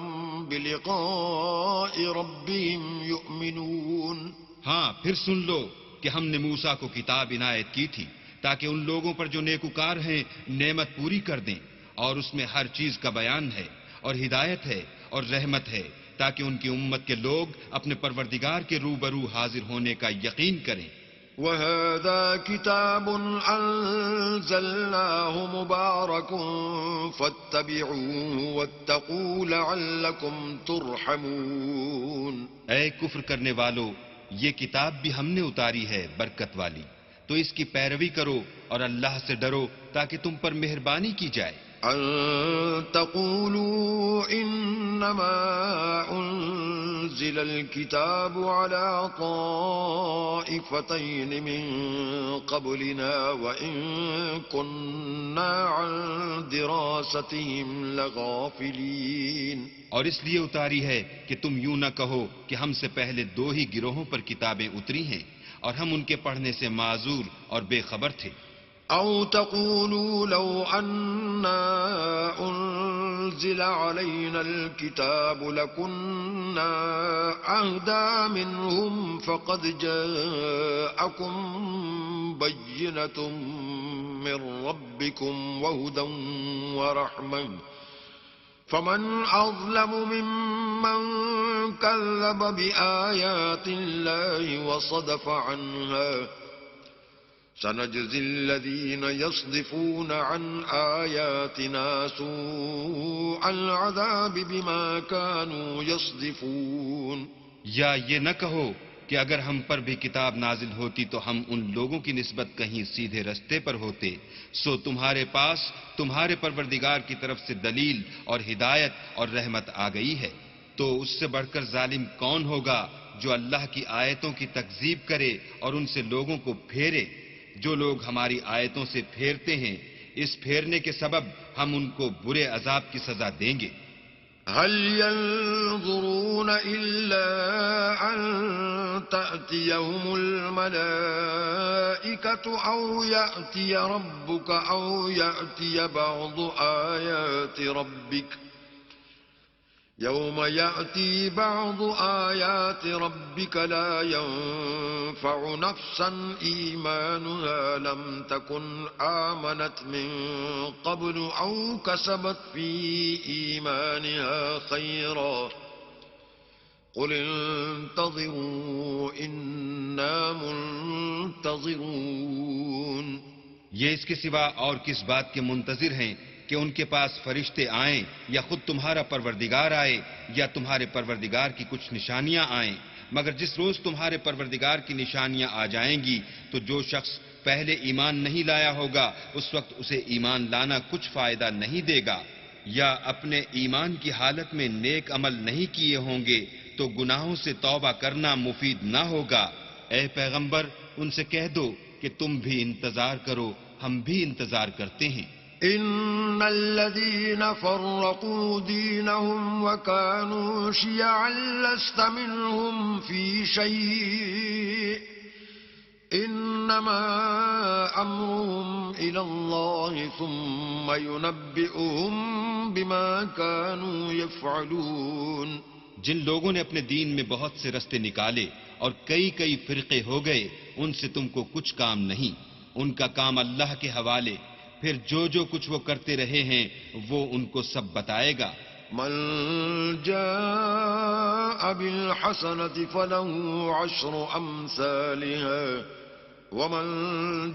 S1: بلقاء ربهم يؤمنون.
S2: ہاں پھر سن لو کہ ہم نے موسیٰ کو کتاب عنایت کی تھی تاکہ ان لوگوں پر جو نیکوکار ہیں نعمت پوری کر دیں، اور اس میں ہر چیز کا بیان ہے اور ہدایت ہے اور رحمت ہے تاکہ ان کی امت کے لوگ اپنے پروردگار کے روبرو حاضر ہونے کا یقین کریں.
S1: وَهَذَا كِتَابٌ أَنزَلْنَاهُ مُبَارَكٌ فَاتَّبِعُوهُ وَاتَّقُوا لَعَلَّكُمْ تُرْحَمُونَ.
S2: اے کفر کرنے والو، یہ کتاب بھی ہم نے اتاری ہے برکت والی، تو اس کی پیروی کرو اور اللہ سے ڈرو تاکہ تم پر مہربانی کی جائے.
S1: أن تقولوا إنما أنزل الكتاب على طائفتين من قبلنا وإن كنا عن دراستهم لغافلين.
S2: اور اس لیے اتاری ہے کہ تم یوں نہ کہو کہ ہم سے پہلے 2 ہی گروہوں پر کتابیں اتری ہیں اور ہم ان کے پڑھنے سے معذور اور بے خبر تھے.
S1: أو تقولوا لو أنا أنزل علينا الكتاب لكنا أهدى منهم فقد جاءكم بينة من ربكم وهدى ورحمة فمن أظلم ممن كذب بآيات الله وصدف عنها سنجزي الذين يصدفون عن آياتنا سوء العذاب بما كانوا يصدفون.
S2: یا یہ نہ کہو کہ اگر ہم پر بھی کتاب نازل ہوتی تو ہم ان لوگوں کی نسبت کہیں سیدھے رستے پر ہوتے. سو تمہارے پاس تمہارے پروردگار کی طرف سے دلیل اور ہدایت اور رحمت آ گئی ہے، تو اس سے بڑھ کر ظالم کون ہوگا جو اللہ کی آیتوں کی تکذیب کرے اور ان سے لوگوں کو پھیرے. جو لوگ ہماری آیتوں سے پھیرتے ہیں، اس پھیرنے کے سبب ہم ان کو برے عذاب کی سزا دیں گے.
S1: هل ينظرون إلا أن تأتيهم الملائكة أو يأتي ربك أو يأتي بعض آيات ربك يوم يأتي بعض آيات ربك لا ينفع نفسا إيمانها لم تكن آمنت من قبل أو كسبت في إيمانها خيرا قل انتظروا إنا منتظرون.
S2: یہ اس کے سوا اور کس بات کے منتظر ہیں کہ ان کے پاس فرشتے آئیں یا خود تمہارا پروردگار آئے یا تمہارے پروردگار کی کچھ نشانیاں آئیں، مگر جس روز تمہارے پروردگار کی نشانیاں آ جائیں گی تو جو شخص پہلے ایمان نہیں لایا ہوگا اس وقت اسے ایمان لانا کچھ فائدہ نہیں دے گا، یا اپنے ایمان کی حالت میں نیک عمل نہیں کیے ہوں گے تو گناہوں سے توبہ کرنا مفید نہ ہوگا. اے پیغمبر ان سے کہہ دو کہ تم بھی انتظار کرو، ہم بھی انتظار کرتے ہیں.
S1: إن الذين فرقوا دينهم وكانوا شيعا لست منهم في شيء إنما أمرهم إلى الله ثم ينبئهم بما كانوا يفعلون.
S2: جن لوگوں نے اپنے دین میں بہت سے رستے نکالے اور کئی فرقے ہو گئے، ان سے تم کو کچھ کام نہیں، ان کا کام اللہ کے حوالے، پھر جو کچھ وہ کرتے رہے ہیں وہ ان کو سب بتائے گا.
S1: من جاء بالحسنة فله 10 أمثالها ومن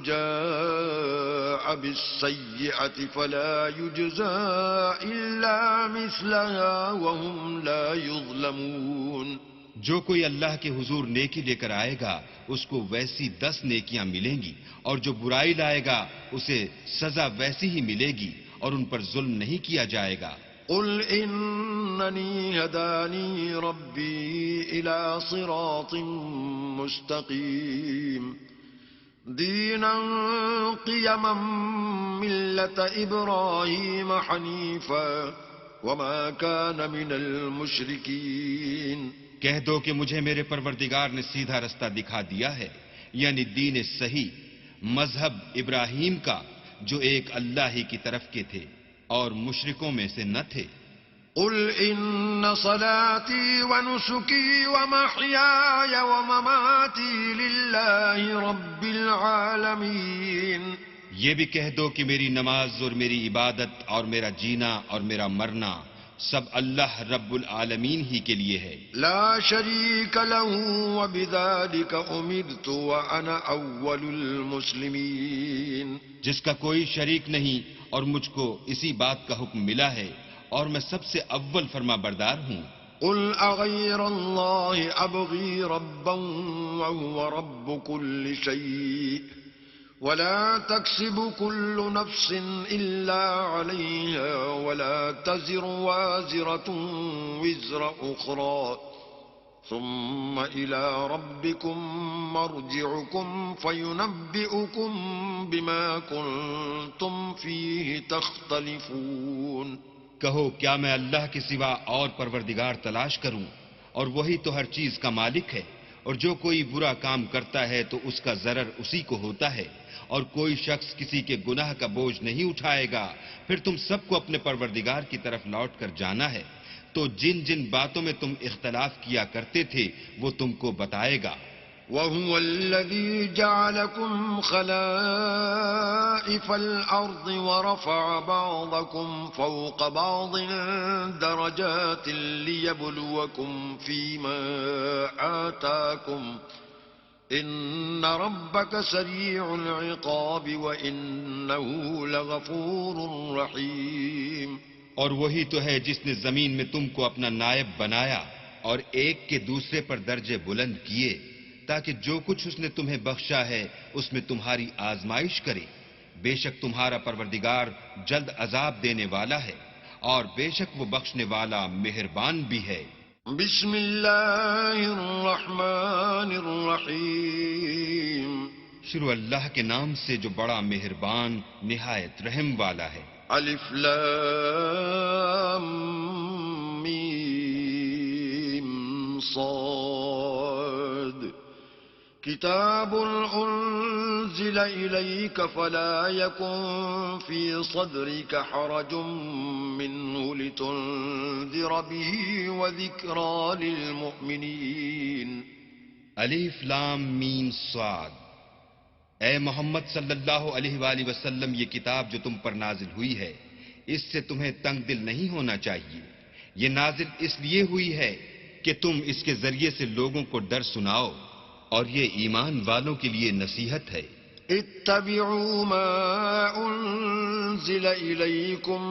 S1: جاء بالسيئة فلا يجزى إلا مثلها وهم لا يظلمون.
S2: جو کوئی اللہ کے حضور نیکی لے کر آئے گا اس کو ویسی 10 نیکیاں ملیں گی، اور جو برائی لائے گا اسے سزا ویسی ہی ملے گی، اور ان پر ظلم نہیں کیا جائے گا.
S1: قل إنني هداني ربي إلى صراط مستقيم دينا قيما ملة إبراهيم حنيفا وما كان من المشركين.
S2: کہہ دو کہ مجھے میرے پروردگار نے سیدھا رستہ دکھا دیا ہے، یعنی دین صحیح، مذہب ابراہیم کا جو ایک اللہ ہی کی طرف کے تھے اور مشرکوں میں سے نہ تھے.
S1: قل إن صلاتي ونسكي ومحياي ومماتي لله رب العالمين.
S2: یہ بھی کہہ دو کہ میری نماز اور میری عبادت اور میرا جینا اور میرا مرنا سب اللہ رب العالمین ہی کے لیے ہے.
S1: لا شريك له وبذلك أمرت وأنا أول المسلمين.
S2: جس کا کوئی شریک نہیں اور مجھ کو اسی بات کا حکم ملا ہے اور میں سب سے اول فرما بردار ہوں.
S1: قل أغير الله أبغي ربا وهو رب كل شيء ولا تكسب كل نفس إلا عليها ولا تزر وازرة وزر أخرى ثم إلى ربكم مرجعكم فينبئكم بما كنتم فيه تختلفون.
S2: کہو کیا میں اللہ کے سوا اور پروردگار تلاش کروں، اور وہی تو ہر چیز کا مالک ہے، اور جو کوئی برا کام کرتا ہے تو اس کا ضرر اسی کو ہوتا ہے، اور کوئی شخص کسی کے گناہ کا بوجھ نہیں اٹھائے گا. پھر تم سب کو اپنے پروردگار کی طرف لوٹ کر جانا ہے، تو جن جن باتوں میں تم اختلاف کیا کرتے تھے وہ تم کو بتائے گا.
S1: وَهُوَ الَّذِي جَعَلَكُمْ خَلَائِفَ الْأَرْضِ وَرَفَعَ بَعْضَكُمْ فَوْقَ بَعْضٍ دَرَجَاتٍ لِيَبْلُوَكُمْ فِيمَا آتَاكُمْ إِنَّ رَبَّكَ سَرِيعُ الْعِقَابِ وَإِنَّهُ لَغَفُورٌ رَحِيمٌ.
S2: اور وہی تو ہے جس نے زمین میں تم کو اپنا نائب بنایا اور ایک کے دوسرے پر درجے بلند کیے تاکہ جو کچھ اس نے تمہیں بخشا ہے اس میں تمہاری آزمائش کرے. بے شک تمہارا پروردگار جلد عذاب دینے والا ہے اور بے شک وہ بخشنے والا مہربان بھی ہے.
S1: بسم اللہ الرحمن الرحیم.
S2: شروع اللہ کے نام سے جو بڑا مہربان نہایت رحم والا ہے.
S1: الف لام میم صاد. كتاب أنزل إليك فلا يكن في صدرك حرج منه لتنذر به وذكرى للمؤمنين.
S2: الف لام میم صاد. اے محمد صلی اللہ علیہ وآلہ وسلم، یہ کتاب جو تم پر نازل ہوئی ہے اس سے تمہیں تنگ دل نہیں ہونا چاہیے. یہ نازل اس لیے ہوئی ہے کہ تم اس کے ذریعے سے لوگوں کو ڈر سناؤ، اور یہ ایمان والوں کے لیے نصیحت ہے.
S1: اتبعوا ما انزل الیکم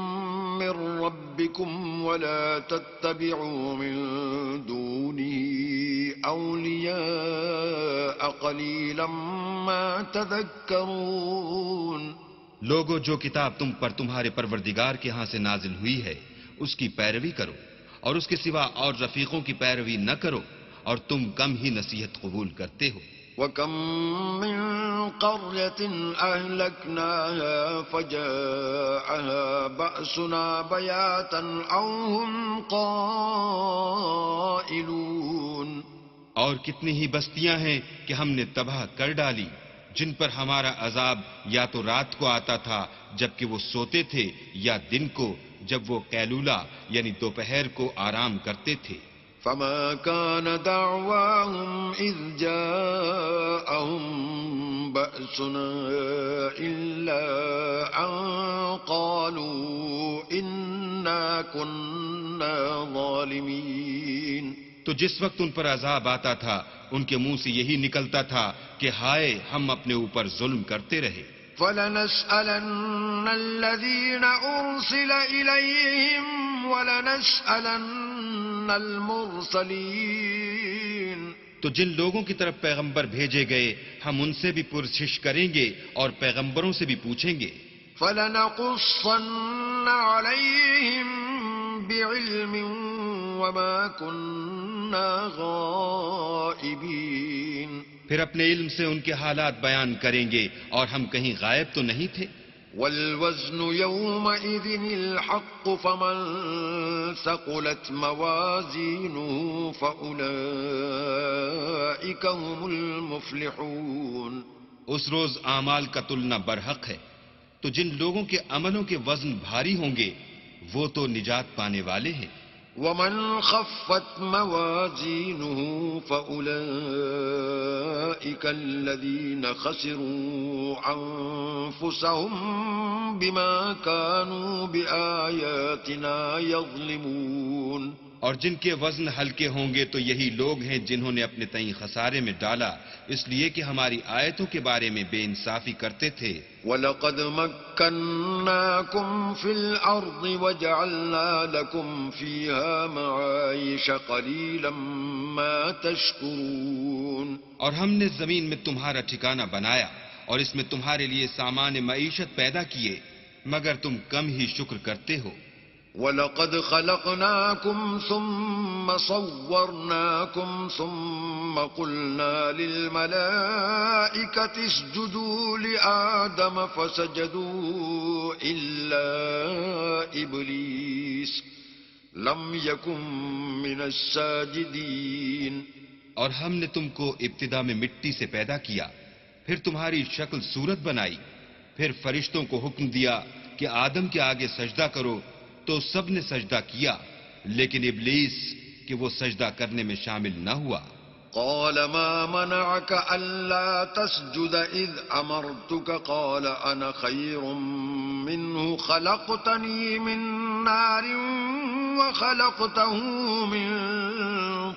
S1: من ربکم ولا تتبعوا من دونه اولیاء قلیلا ما تذکرون.
S2: لوگوں، جو کتاب تم پر تمہارے پروردگار کے ہاں سے نازل ہوئی ہے اس کی پیروی کرو، اور اس کے سوا اور رفیقوں کی پیروی نہ کرو، اور تم کم ہی نصیحت قبول کرتے ہو.
S1: وَكَم مِّن قَرْيَةٍ أَهْلَكْنَاهَا فَجَاءَهَا بَأْسُنَا بَيَاتًا أَوْ هُمْ قَائِلُونَ.
S2: اور کتنی ہی بستیاں ہیں کہ ہم نے تباہ کر ڈالی جن پر ہمارا عذاب یا تو رات کو آتا تھا جبکہ وہ سوتے تھے، یا دن کو جب وہ قیلولہ یعنی دوپہر کو آرام کرتے تھے.
S1: فما كان دعواهم إذ جاءهم بأسنا إلا أن قالوا إنا كنا ظالمين.
S2: تو جس وقت ان پر عذاب آتا تھا ان کے منہ سے یہی نکلتا تھا کہ ہائے ہم اپنے اوپر ظلم کرتے رہے۔
S1: فَلَنَسْأَلَنَّ الَّذِينَ أُرْسِلَ إِلَيْهِمْ وَلَنَسْأَلَنَّ الْمُرْسَلِينَ،
S2: تو جن لوگوں کی طرف پیغمبر بھیجے گئے ہم ان سے بھی پرسش کریں گے اور پیغمبروں سے بھی پوچھیں گے۔
S1: فَلَنَقُصَّنَّ عَلَيْهِمْ بِعِلْمٍ وَمَا كُنَّا غَائِبِينَ،
S2: پھر اپنے علم سے ان کے حالات بیان کریں گے اور ہم کہیں غائب تو نہیں تھے۔
S1: وَالْوَزْنُ يَوْمَئِذٍ الْحَقُّ فَمَنْ ثَقُلَتْ مَوَازِينُهُ فَأُولَئِكَ هُمُ الْمُفْلِحُونَ،
S2: اس روز اعمال کا تلنا برحق ہے، تو جن لوگوں کے عملوں کے وزن بھاری ہوں گے وہ تو نجات پانے والے ہیں۔
S1: وَمَنْ خَفَّتْ مَوَازِينُهُ فَأُولَئِكَ الَّذِينَ خَسِرُوا أَنفُسَهُمْ بِمَا كَانُوا بِآيَاتِنَا يَظْلِمُونَ، اور
S2: جن کے وزن ہلکے ہوں گے تو یہی لوگ ہیں جنہوں نے اپنے تئیں خسارے میں ڈالا اس لیے کہ ہماری آیتوں کے بارے میں بے انصافی کرتے تھے۔
S1: وَلَقَدْ مَكَّنَّاكُمْ فِي الْأَرْضِ وَجَعَلْنَا لَكُمْ فِيهَا مَعَايِشَ قَلِيلًا مَا تَشْكُرُونَ،
S2: اور ہم نے زمین میں تمہارا ٹھکانہ بنایا اور اس میں تمہارے لیے سامان معیشت پیدا کیے مگر تم کم ہی شکر کرتے ہو۔
S1: وَلَقَدْ خَلَقْنَاكُمْ ثُمَّ صَوَّرْنَاكُمْ ثُمَّ قُلْنَا لِلْمَلَائِكَةِ اسْجُدُوا لِآدَمَ فَسَجَدُوا إِلَّا إِبْلِيسَ لَمْ يَكُنْ مِنَ السَّاجِدِينَ،
S2: اور ہم نے تم کو ابتدا میں مٹی سے پیدا کیا، پھر تمہاری شکل صورت بنائی، پھر فرشتوں کو حکم دیا کہ آدم کے آگے سجدہ کرو تو سب نے سجدہ کیا لیکن ابلیس کہ وہ سجدہ کرنے میں شامل نہ ہوا۔
S1: قال ما منعك ألا تسجد إذ أمرتك قال أنا خير منه خلقتني من نار وخلقته من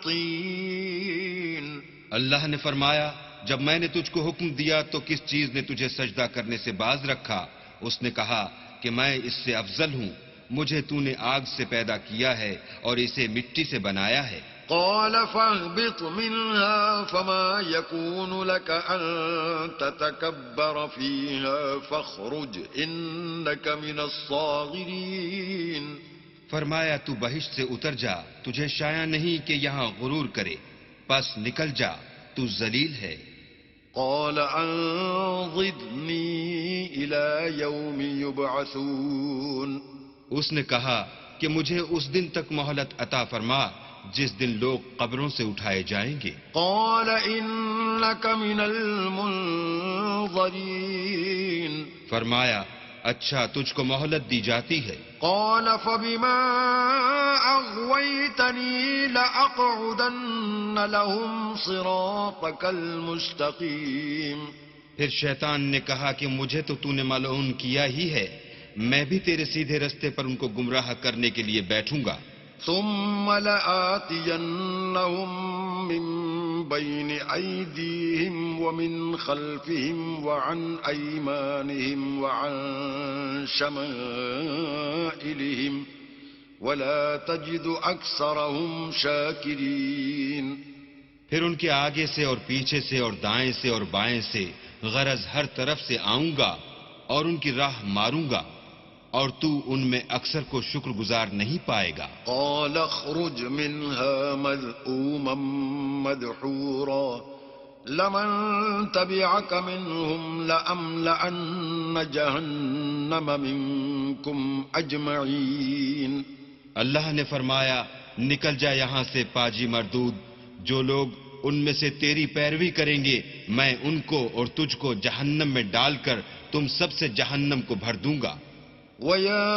S1: طين،
S2: اللہ نے فرمایا جب میں نے تجھ کو حکم دیا تو کس چیز نے تجھے سجدہ کرنے سے باز رکھا؟ اس نے کہا کہ میں اس سے افضل ہوں، مجھے تو نے آگ سے پیدا کیا ہے اور اسے مٹی سے بنایا ہے۔
S1: قال فاهبط منها فما يكون لك أن تتكبر فيها فاخرج إنك من الصاغرين،
S2: فرمایا تو بہشت سے اتر جا، تجھے شایع نہیں کہ یہاں غرور کرے، پس نکل جا، تو ذلیل ہے۔
S1: قال أنظرني إلى يوم يبعثون،
S2: اس نے کہا کہ مجھے اس دن تک مہلت عطا فرما جس دن لوگ قبروں سے اٹھائے جائیں گے۔
S1: قال إنك من المنظرين،
S2: فرمایا اچھا تجھ کو مہلت دی جاتی ہے۔
S1: قال فبما أغويتني لأقعدن لهم صراطك المستقيم،
S2: پھر شیطان نے کہا کہ مجھے تو نے ملعون کیا ہی ہے، میں بھی تیرے سیدھے رستے پر ان کو گمراہ کرنے کے لیے بیٹھوں گا۔
S1: ثم لآتينهم من بين أيديهم ومن خلفهم وعن أيمانهم وعن شمائلهم ولا تجد أكثرهم شاكرين،
S2: پھر ان کے آگے سے اور پیچھے سے اور دائیں سے اور بائیں سے، غرض ہر طرف سے آؤں گا اور ان کی راہ ماروں گا اور تو ان میں اکثر کو شکر گزار نہیں پائے گا۔
S1: قال اخرج منها مذءوما مدحورا لمن تبعك منهم لأملأن جهنم منكم أجمعين،
S2: اللہ نے فرمایا نکل جا یہاں سے پاجی مردود، جو لوگ ان میں سے تیری پیروی کریں گے میں ان کو اور تجھ کو جہنم میں ڈال کر تم سب سے جہنم کو بھر دوں گا۔
S1: وَيَا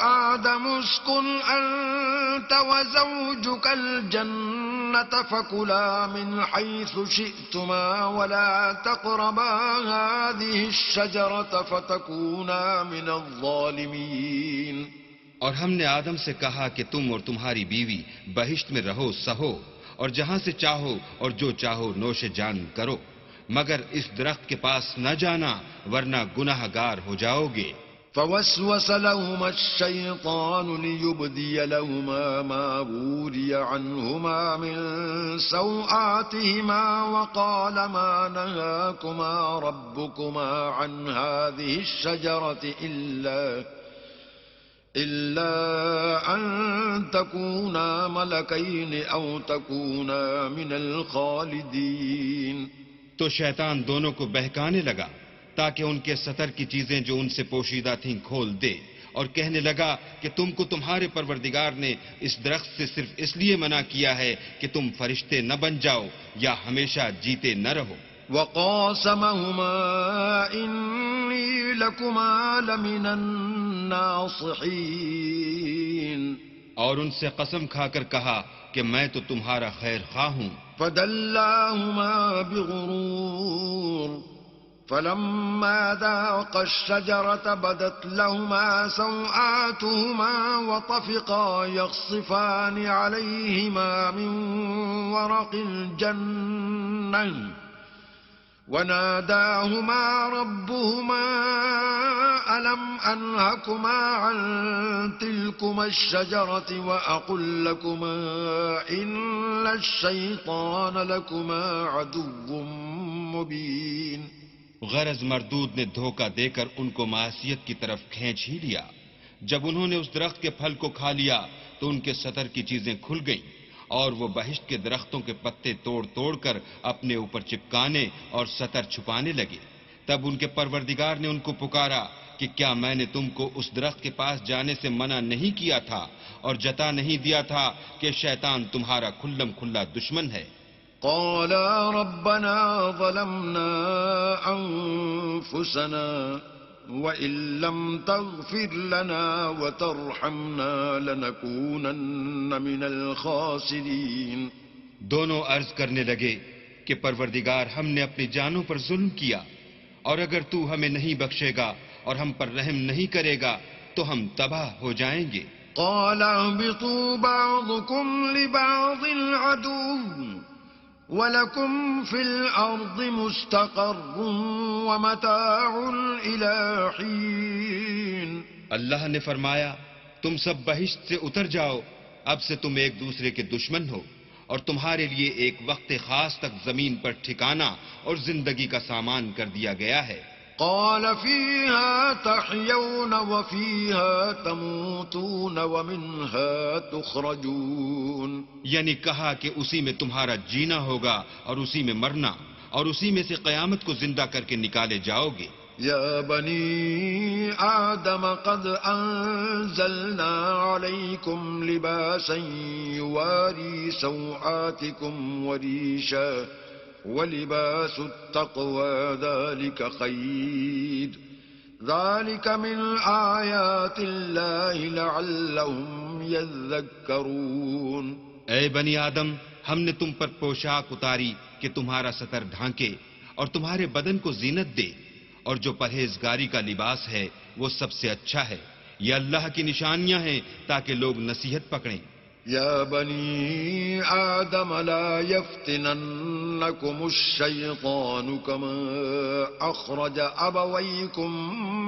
S1: آدَمُ اسْكُنْ أَنْتَ وَزَوْجُكَ الْجَنَّةَ فَكُلَا مِنْ حَيْثُ شِئْتُمَا وَلَا تَقْرَبَا هَذِهِ الشَّجَرَةَ فَتَكُونَا مِنَ الظَّالِمِينَ،
S2: اور ہم نے آدم سے کہا کہ تم اور تمہاری بیوی بہشت میں رہو سہو اور جہاں سے چاہو اور جو چاہو نوش جان کرو، مگر اس درخت کے پاس نہ جانا ورنہ گناہ گار ہو جاؤ گے۔
S1: فوسوس لهما الشيطان ليبدي لهما ما وري عنهما من سوآتهما وقال ما نهاكما ربكما عن هذه الشجرة إلا أن تكونا ملكين أو تكونا من الخالدين۔
S2: تو شیطان دونوں کو بہکانے لگا تاکہ ان کے ستر کی چیزیں جو ان سے پوشیدہ تھیں کھول دے، اور کہنے لگا کہ تم کو تمہارے پروردگار نے اس درخت سے صرف اس لیے منع کیا ہے کہ تم فرشتے نہ بن جاؤ یا ہمیشہ جیتے نہ رہو۔
S1: وقاسمهما إني لكما لمن الناصحين،
S2: اور ان سے قسم کھا کر کہا کہ میں تو تمہارا خیر خواہ ہوں۔
S1: فدلاهما بغرور فلما ذاقا الشجرة بدت لهما سوآتهما وطفقا يخصفان عليهما من ورق الجنة وناداهما ربهما ألم أنهكما عن تلكما الشجرة وأقل لكما إن الشيطان لكما عدو مبين۔
S2: غرض مردود نے دھوکہ دے کر ان کو معصیت کی طرف کھینچ ہی لیا۔ جب انہوں نے اس درخت کے پھل کو کھا لیا تو ان کے ستر کی چیزیں کھل گئیں اور وہ بہشت کے درختوں کے پتے توڑ توڑ کر اپنے اوپر چپکانے اور ستر چھپانے لگے۔ تب ان کے پروردگار نے ان کو پکارا کہ کیا میں نے تم کو اس درخت کے پاس جانے سے منع نہیں کیا تھا اور جتا نہیں دیا تھا کہ شیطان تمہارا کھلم کھلا دشمن ہے؟
S1: قالا ربنا ظلمنا أنفسنا وإن لم تغفر لنا وترحمنا لنكونن من الخاسرين۔
S2: دونوں عرض کرنے لگے کہ پروردگار ہم نے اپنی جانوں پر ظلم کیا، اور اگر تو ہمیں نہیں بخشے گا اور ہم پر رحم نہیں کرے گا تو ہم تباہ ہو جائیں گے۔
S1: قال اهبطوا بعضكم لبعض عدو وَلَكُمْ فِي الْأَرْضِ مُسْتَقَرٌّ وَمَتَاعٌ إِلَىٰ حِينٍ۔
S2: اللہ نے فرمایا تم سب بہشت سے اتر جاؤ، اب سے تم ایک دوسرے کے دشمن ہو، اور تمہارے لیے ایک وقت خاص تک زمین پر ٹھکانہ اور زندگی کا سامان کر دیا گیا ہے۔
S1: قال فيها تحيون وفيها تموتون ومنها تخرجون۔
S2: یعنی کہا کہ اسی میں تمہارا جینا ہوگا اور اسی میں مرنا، اور اسی میں سے قیامت کو زندہ کر کے نکالے جاؤ گے۔
S1: يا بني آدم قد أنزلنا عليكم لباسا يواري سوآتكم وريشا ولباس التقوى ذلك خير ذلك من آيات الله لعلهم يذكرون۔
S2: اے بنی آدم، ہم نے تم پر پوشاک اتاری کہ تمہارا ستر ڈھانکے اور تمہارے بدن کو زینت دے، اور جو پرہیزگاری کا لباس ہے وہ سب سے اچھا ہے۔ یہ اللہ کی نشانیاں ہیں تاکہ لوگ نصیحت پکڑیں۔
S1: يا بني آدم لا يفتننكم الشيطان كما أخرج أبويكم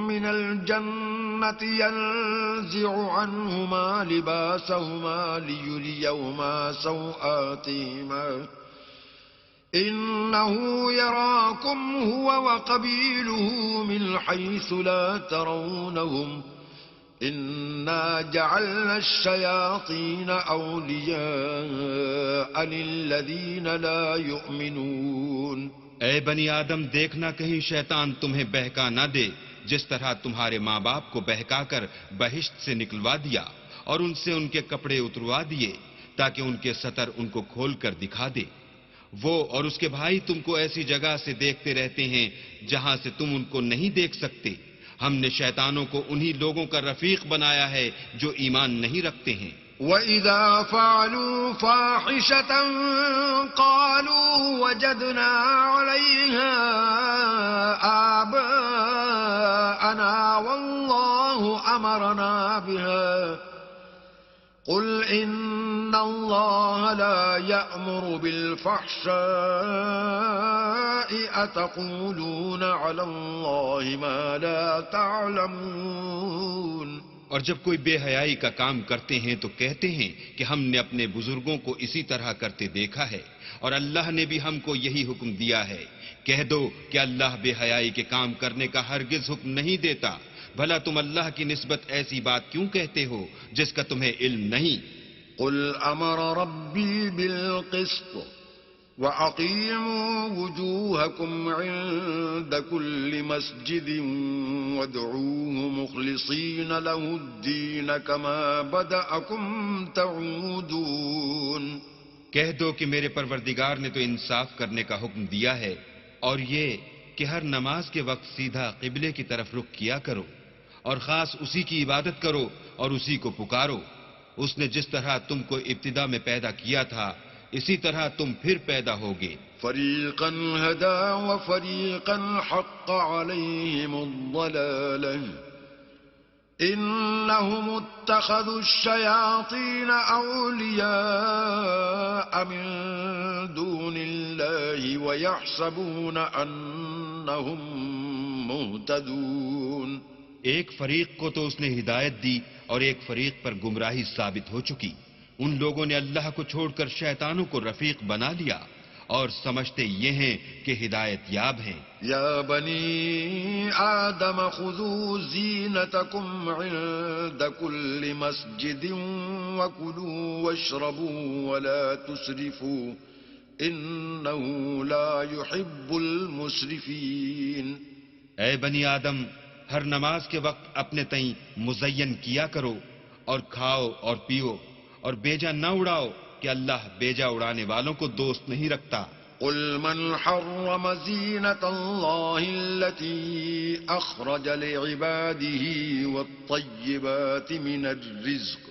S1: من الجنة ينزع عنهما لباسهما ليريهما سوآتهما إنه يراكم هو وقبيله من حيث لا ترونهم إنا جعلنا الشياطين أولياء للذين لا يؤمنون۔
S2: اے بنی آدم، دیکھنا کہیں شیطان تمہیں بہکا نہ دے، جس طرح تمہارے ماں باپ کو بہکا کر بہشت سے نکلوا دیا اور ان سے ان کے کپڑے اتروا دیے تاکہ ان کے ستر ان کو کھول کر دکھا دے۔ وہ اور اس کے بھائی تم کو ایسی جگہ سے دیکھتے رہتے ہیں جہاں سے تم ان کو نہیں دیکھ سکتے۔ ہم نے شیطانوں کو انہی لوگوں کا رفیق بنایا ہے جو ایمان نہیں رکھتے ہیں۔
S1: وَإِذَا فَعَلُوا فَاحِشَةً قَالُوا وَجَدْنَا عَلَيْهَا آبَاءَنَا وَاللَّهُ أَمَرَنَا بِهَا قل إن الله لا يأمر بالفحشاء أتقولون على الله ما لا تعلمون.
S2: اور جب کوئی بے حیائی کا کام کرتے ہیں تو کہتے ہیں کہ ہم نے اپنے بزرگوں کو اسی طرح کرتے دیکھا ہے اور اللہ نے بھی ہم کو یہی حکم دیا ہے. کہہ دو کہ اللہ بے حیائی کے کام کرنے کا ہرگز حکم نہیں دیتا. بھلا تم اللہ کی نسبت ایسی بات کیوں کہتے ہو جس کا تمہیں علم نہیں؟
S1: قل امر ربی بالقسط وَأَقِيمُوا وُجُوهَكُمْ عِندَ كُلِّ مَسْجِدٍ وَادْعُوهُ مُخْلِصِينَ لَهُ الدِّينَ كَمَا بَدَأَكُمْ تَعُودُونَ.
S2: کہہ دو کہ میرے پروردگار نے تو انصاف کرنے کا حکم دیا ہے اور یہ کہ ہر نماز کے وقت سیدھا قبلے کی طرف رخ کیا کرو اور خاص اسی کی عبادت کرو اور اسی کو پکارو. اس نے جس طرح تم کو ابتدا میں پیدا کیا تھا اسی طرح تم پھر پیدا ہوگے.
S1: فریقا ہدا وفریقا حق علیہم الضلالہ انہم اتخذوا الشیاطین اولیاء من دون اللہ ویحسبون انہم مہتدون.
S2: ایک فریق کو تو اس نے ہدایت دی اور ایک فریق پر گمراہی ثابت ہو چکی. ان لوگوں نے اللہ کو چھوڑ کر شیطانوں کو رفیق بنا لیا اور سمجھتے یہ ہیں کہ ہدایت یاب ہیں.
S1: یا بنی آدم خذوا زینتکم عند کل مسجد وکلوا واشربوا ولا تسرفوا انه لا يحب المسرفین.
S2: اے بنی آدم، ہر نماز کے وقت اپنے تئیں مزین کیا کرو اور کھاؤ اور پیو اور بیجا نہ اڑاؤ کہ اللہ بیجا اڑانے والوں کو دوست نہیں رکھتا.
S1: قل من حرم زینة اللہ التي اخرج لعباده والطیبات من الرزق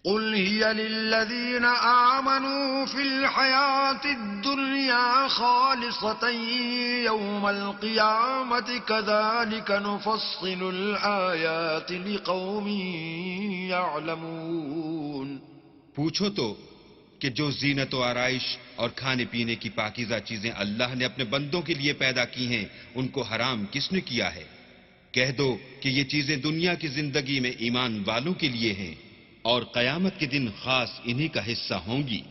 S1: قل هي للذین آمنوا في الحياة الدنيا خالصة يوم القيامة كذلك نفصل الآيات لقوم يعلمون.
S2: پوچھو تو کہ جو زینت و آرائش اور کھانے پینے کی پاکیزہ چیزیں اللہ نے اپنے بندوں کے لیے پیدا کی ہیں ان کو حرام کس نے کیا ہے؟ کہہ دو کہ یہ چیزیں دنیا کی زندگی میں ایمان والوں کے لیے ہیں اور قیامت کے دن خاص انہی کا حصہ ہوں گی.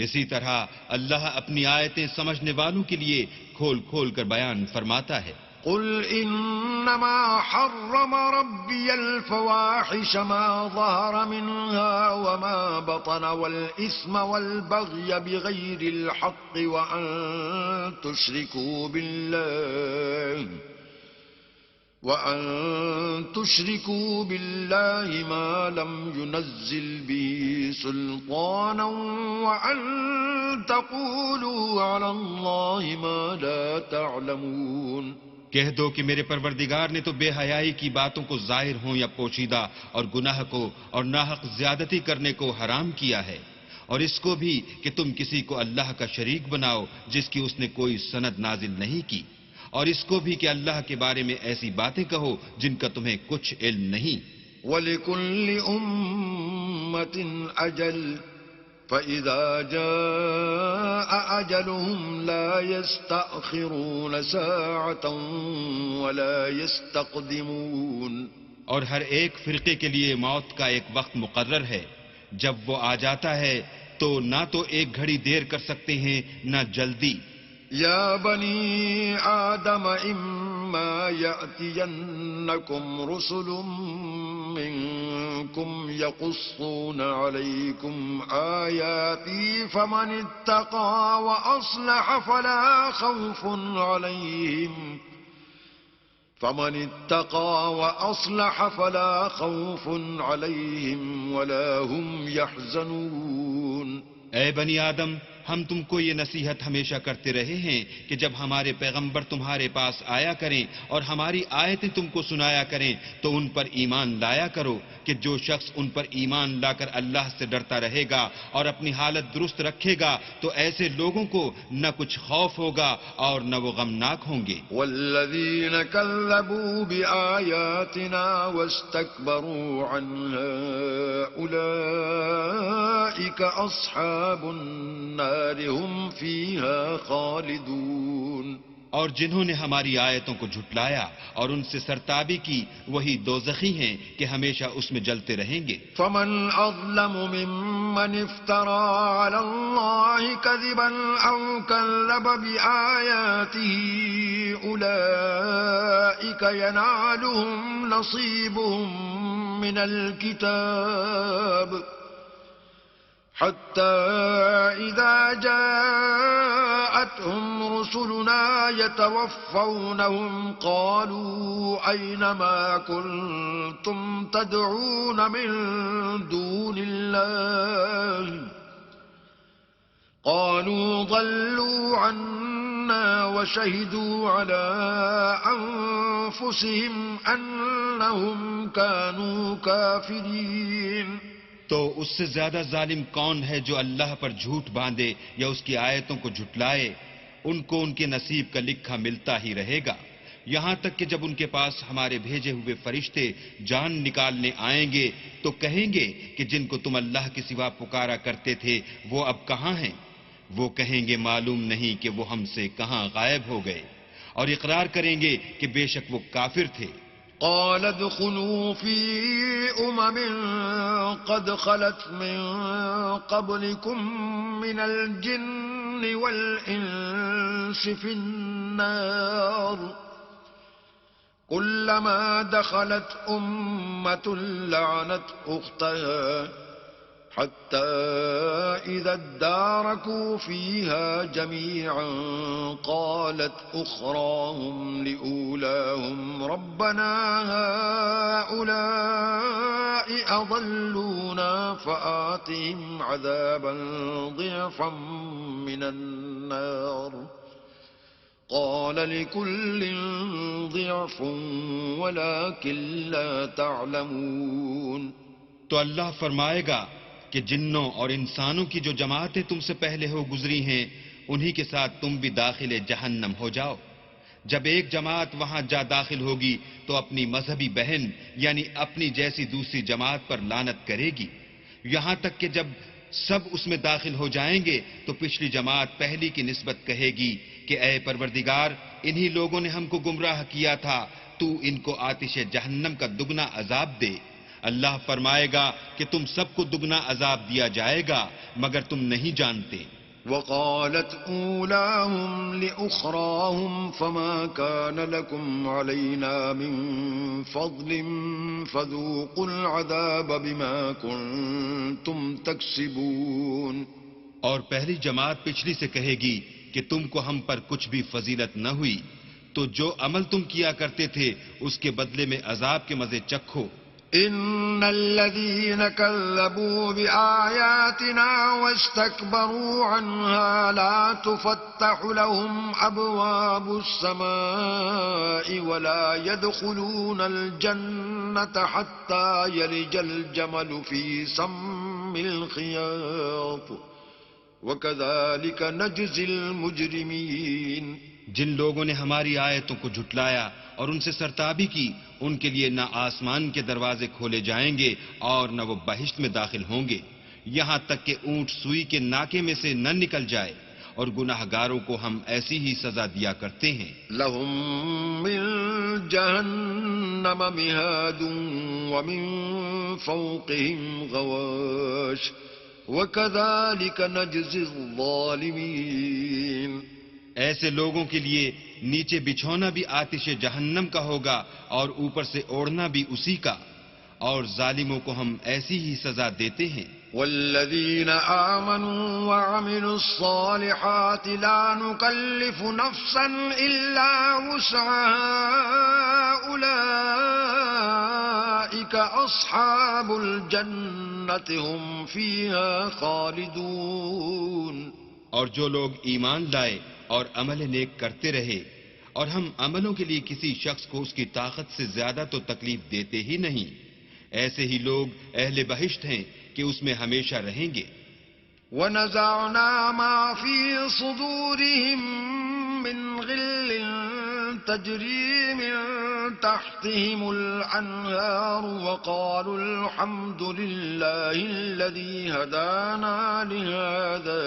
S2: اسی طرح اللہ اپنی آیتیں سمجھنے والوں کے لیے کھول کھول کر بیان فرماتا ہے.
S1: قل انما حرم ربي الفواحش ما ظهر منها وما بطن والإثم والبغي بغير الحق وأن تشركوا بالله ما لم ينزل به سلطانا وأن تقولوا على الله ما لا تعلمون.
S2: کہہ دو کہ میرے پروردگار نے تو بے حیائی کی باتوں کو ظاہر ہوں یا پوشیدہ اور گناہ کو اور ناحق زیادتی کرنے کو حرام کیا ہے اور اس کو بھی کہ تم کسی کو اللہ کا شریک بناؤ جس کی اس نے کوئی سند نازل نہیں کی اور اس کو بھی کہ اللہ کے بارے میں ایسی باتیں کہو جن کا تمہیں کچھ علم نہیں.
S1: وَلِكُلِّ أُمَّةٍ أَجَلٌ فَإِذَا جَاءَ أَجَلُهُمْ لَا يَسْتَأْخِرُونَ سَاعَةً وَلَا يَسْتَقْدِمُونَ.
S2: اور ہر ایک فرقے کے لیے موت کا ایک وقت مقرر ہے. جب وہ آ جاتا ہے تو نہ تو ایک گھڑی دیر کر سکتے ہیں نہ جلدی.
S1: یا بنی آدم اما یأتینکم رسل منکم یقصون علیکم آیاتی فمن اتقى وأصلح فلا خوف علیہم ولا هم یحزنون.
S2: اے بنی آدم، ہم تم کو یہ نصیحت ہمیشہ کرتے رہے ہیں کہ جب ہمارے پیغمبر تمہارے پاس آیا کریں اور ہماری آیتیں تم کو سنایا کریں تو ان پر ایمان لایا کرو کہ جو شخص ان پر ایمان لا کر اللہ سے ڈرتا رہے گا اور اپنی حالت درست رکھے گا تو ایسے لوگوں کو نہ کچھ خوف ہوگا اور نہ وہ غمناک ہوں گے.
S1: والذين كذبوا بآياتنا واستكبروا عنها أولئك أصحاب النار هم فيها خالدون.
S2: اور جنہوں نے ہماری آیتوں کو جھٹلایا اور ان سے سرتابی کی وہی دوزخی ہیں کہ ہمیشہ اس میں جلتے رہیں گے.
S1: فمن أظلم ممن افترى على الله كذبا أو كذب بآياته أولئك ينالهم نصيبهم من الكتاب حتى إذا جاءتهم رسلنا يتوفونهم قالوا أين ما كنتم تدعون من دون الله قالوا ضلوا عنا وشهدوا على أنفسهم أنهم كانوا كافرين.
S2: تو اس سے زیادہ ظالم کون ہے جو اللہ پر جھوٹ باندھے یا اس کی آیتوں کو جھٹلائے؟ ان کو ان کے نصیب کا لکھا ملتا ہی رہے گا یہاں تک کہ جب ان کے پاس ہمارے بھیجے ہوئے فرشتے جان نکالنے آئیں گے تو کہیں گے کہ جن کو تم اللہ کے سوا پکارا کرتے تھے وہ اب کہاں ہیں؟ وہ کہیں گے معلوم نہیں کہ وہ ہم سے کہاں غائب ہو گئے، اور اقرار کریں گے کہ بے شک وہ کافر تھے.
S1: قال ادخلوا في قد خلت من قبلكم من الجن والإنس في النار كلما دخلت أمة لعنت أختها حتى إذا اداركوا فيها جميعا قالت أخراهم لأولاهم ربنا هؤلاء أضلونا فآتهم عذابا ضعفا من النار قال لكل ضعف ولكن لا تعلمون.
S2: تو اللہ فرمائے گا کہ جنوں اور انسانوں کی جو جماعتیں تم سے پہلے ہو گزری ہیں انہی کے ساتھ تم بھی داخل جہنم ہو جاؤ. جب ایک جماعت وہاں جا داخل ہوگی تو اپنی مذہبی بہن یعنی اپنی جیسی دوسری جماعت پر لعنت کرے گی، یہاں تک کہ جب سب اس میں داخل ہو جائیں گے تو پچھلی جماعت پہلی کی نسبت کہے گی کہ اے پروردگار انہی لوگوں نے ہم کو گمراہ کیا تھا، تو ان کو آتش جہنم کا دگنا عذاب دے. اللہ فرمائے گا کہ تم سب کو دگنا عذاب دیا جائے گا مگر تم نہیں جانتے.
S1: وقالت أولاهم لأخراهم فما كان لكم علينا من فضل فذوقوا العذاب بما كنتم تكسبون.
S2: اور پہلی جماعت پچھلی سے کہے گی کہ تم کو ہم پر کچھ بھی فضیلت نہ ہوئی، تو جو عمل تم کیا کرتے تھے اس کے بدلے میں عذاب کے مزے چکھو.
S1: إن الذين كذبوا بآياتنا واستكبروا عنها لا تفتح لهم أبواب السماء ولا يدخلون الجنة حتى يلج الجمل في سم الخياط وكذلك نجزي المجرمين.
S2: جن لوگوں نے ہماری آیتوں کو جھٹلایا اور ان سے سرتابی کی ان کے لیے نہ آسمان کے دروازے کھولے جائیں گے اور نہ وہ بہشت میں داخل ہوں گے یہاں تک کہ اونٹ سوئی کے ناکے میں سے نہ نکل جائے، اور گناہ گاروں کو ہم ایسی ہی سزا دیا کرتے ہیں.
S1: لهم من جهنم مهاد ومن فوقهم غواش وكذلك نجزي الظالمين.
S2: ایسے لوگوں کے لیے نیچے بچھونا بھی آتش جہنم کا ہوگا اور اوپر سے اوڑھنا بھی اسی کا، اور ظالموں کو ہم ایسی ہی سزا دیتے ہیں.
S1: والذین آمنوا وعملوا الصالحات لا نکلف نفسا الا وسعها اولئک اصحاب الجنة هم فيها خالدون.
S2: اور جو لوگ ایمان لائے اور عمل نیک کرتے رہے اور ہم عملوں کے لیے کسی شخص کو اس کی طاقت سے زیادہ تو تکلیف دیتے ہی نہیں، ایسے ہی لوگ اہل بہشت ہیں کہ اس میں ہمیشہ رہیں گے۔
S1: ونزعنا ما في صدورهم من غل تجري من تحتهم الأنهار وقالوا الحمد لله الذي هدانا لهذا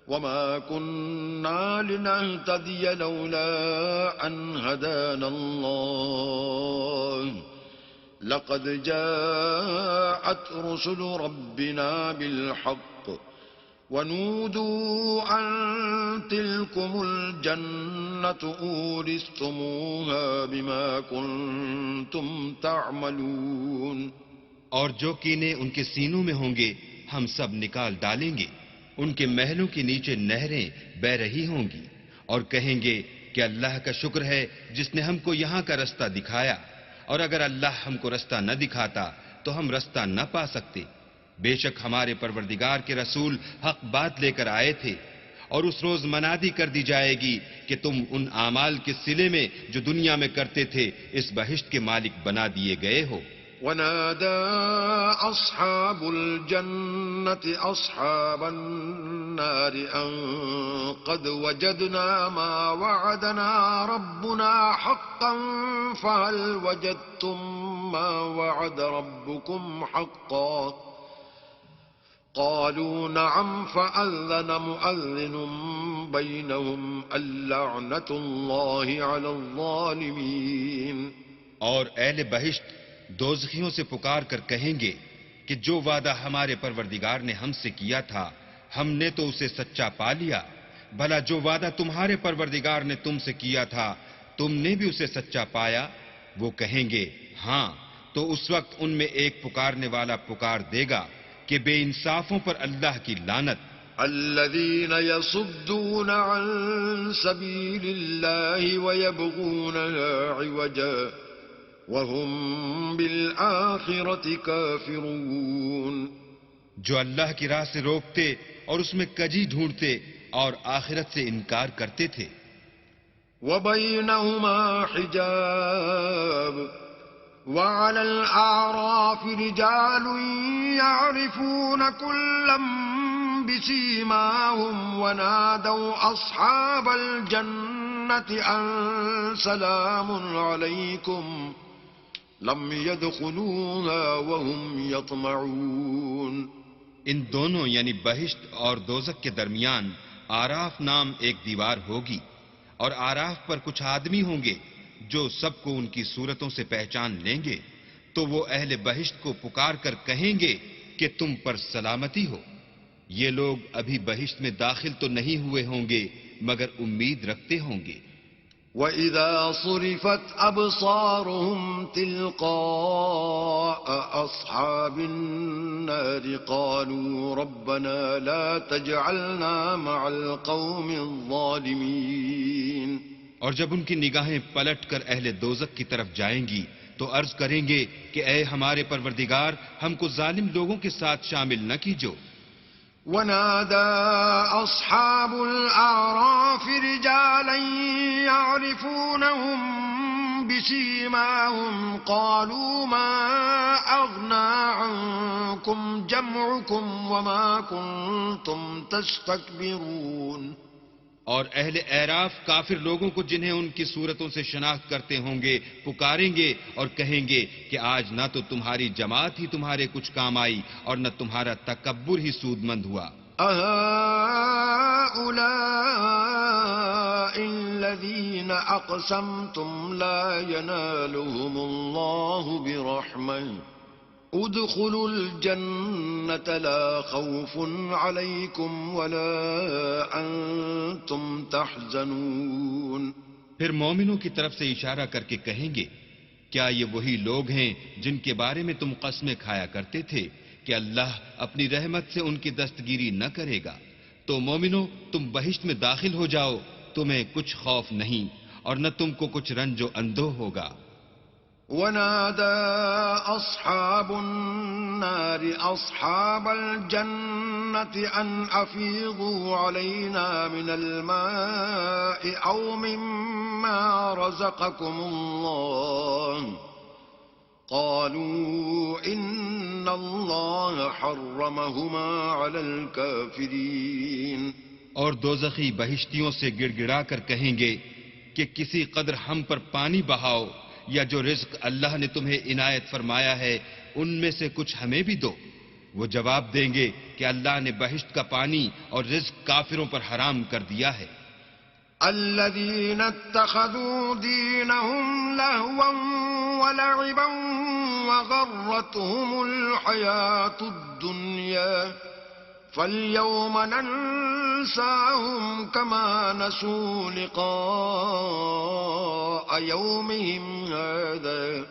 S1: وما كنا لنهتدي لولا أن هدانا الله لقد جاءت رسل ربنا بالحق ونودوا أن تلكم الجنة أورثتموها بما كنتم تعملون۔
S2: اور جو کینے ان کے سینوں میں ہوں گے ہم سب نکال ڈالیں گے، ان کے محلوں کے نیچے نہریں بہ رہی ہوں گی، اور کہیں گے کہ اللہ کا شکر ہے جس نے ہم کو یہاں کا رستہ دکھایا، اور اگر اللہ ہم کو رستہ نہ دکھاتا تو ہم رستہ نہ پا سکتے۔ بے شک ہمارے پروردگار کے رسول حق بات لے کر آئے تھے، اور اس روز منادی کر دی جائے گی کہ تم ان اعمال کے صلے میں جو دنیا میں کرتے تھے اس بہشت کے مالک بنا دیے گئے ہو۔
S1: ونادى أصحاب الجنة أصحاب النار أن قد وجدنا ما وعدنا ربنا حقا فهل وجدتم ما وعد ربكم حقا قالوا نعم فأذن مؤذن بينهم اللعنة الله على الظالمين۔
S2: اور اہل بہشت دوزخیوں سے پکار کر کہیں گے کہ جو وعدہ ہمارے پروردگار نے ہم سے کیا تھا ہم نے تو اسے سچا پا لیا، بھلا جو وعدہ تمہارے پروردگار نے تم سے کیا تھا تم نے بھی اسے سچا پایا؟ وہ کہیں گے ہاں، تو اس وقت ان میں ایک پکارنے والا پکار دے گا کہ بے انصافوں پر اللہ کی لعنت۔
S1: الذين يصدون عن سبيل الله ويبغونها عوجا وهم بالآخرة كافرون۔
S2: جو اللہ کی راہ سے روکتے اور اس میں کجی ڈھونڈتے اور آخرت سے انکار کرتے تھے۔
S1: وبينهما حجاب وعلى الأعراف رجال يعرفون كلا بسيماهم ونادوا أصحاب الجنة أن سلام عليكم لم يدخلوها وهم يطمعون۔
S2: ان دونوں یعنی بہشت اور دوزخ کے درمیان آراف نام ایک دیوار ہوگی، اور آراف پر کچھ آدمی ہوں گے جو سب کو ان کی صورتوں سے پہچان لیں گے، تو وہ اہل بہشت کو پکار کر کہیں گے کہ تم پر سلامتی ہو۔ یہ لوگ ابھی بہشت میں داخل تو نہیں ہوئے ہوں گے مگر امید رکھتے ہوں گے۔
S1: وَإِذَا صُرِفَتْ أَبْصَارُهُمْ تِلْقَاءَ أَصْحَابِ النَّارِ قَالُوا رَبَّنَا لَا تَجْعَلْنَا مَعَ الْقَوْمِ الظَّالِمِينَ۔
S2: اور جب ان کی نگاہیں پلٹ کر اہل دوزخ کی طرف جائیں گی تو عرض کریں گے کہ اے ہمارے پروردگار ہم کو ظالم لوگوں کے ساتھ شامل نہ کیجو۔
S1: ونادى أصحاب الأعراف رجالا يعرفونهم بسيماهم قالوا ما أغنى عنكم جمعكم وما كنتم تستكبرون۔
S2: اور اہل اعراف کافر لوگوں کو جنہیں ان کی صورتوں سے شناخت کرتے ہوں گے پکاریں گے اور کہیں گے کہ آج نہ تو تمہاری جماعت ہی تمہارے کچھ کام آئی اور نہ تمہارا تکبر ہی سود مند ہوا۔
S1: أهؤلاء الذين أقسمتم لا ينالهم الله برحمة ادخلوا الجنة لا خوف عليكم ولا أنتم تحزنون۔
S2: پھر مومنوں کی طرف سے اشارہ کر کے کہیں گے کیا یہ وہی لوگ ہیں جن کے بارے میں تم قسمیں کھایا کرتے تھے کہ اللہ اپنی رحمت سے ان کی دستگیری نہ کرے گا؟ تو مومنوں تم بہشت میں داخل ہو جاؤ، تمہیں کچھ خوف نہیں اور نہ تم کو کچھ رنج و اندوہ ہوگا۔
S1: ونادى أصحاب النار أصحاب الجنة أن أفيضوا علينا من الماء أو مما رزقكم الله قالوا إن الله حرمهما على الكافرين.
S2: اور دوزخی بہشتیوں سے گڑ گڑا کر کہیں گے کہ کسی قدر ہم پر پانی بہاؤ یا جو رزق اللہ نے تمہیں عنایت فرمایا ہے ان میں سے کچھ ہمیں بھی دو. وہ جواب دیں گے کہ اللہ نے بہشت کا پانی اور رزق کافروں پر حرام کر دیا ہے.
S1: الذين اتخذوا دينهم لهوا ولعبا وغرتهم الحياة الدنيا فاليوم ننساهم كما نسوا لقاء يومهم هذا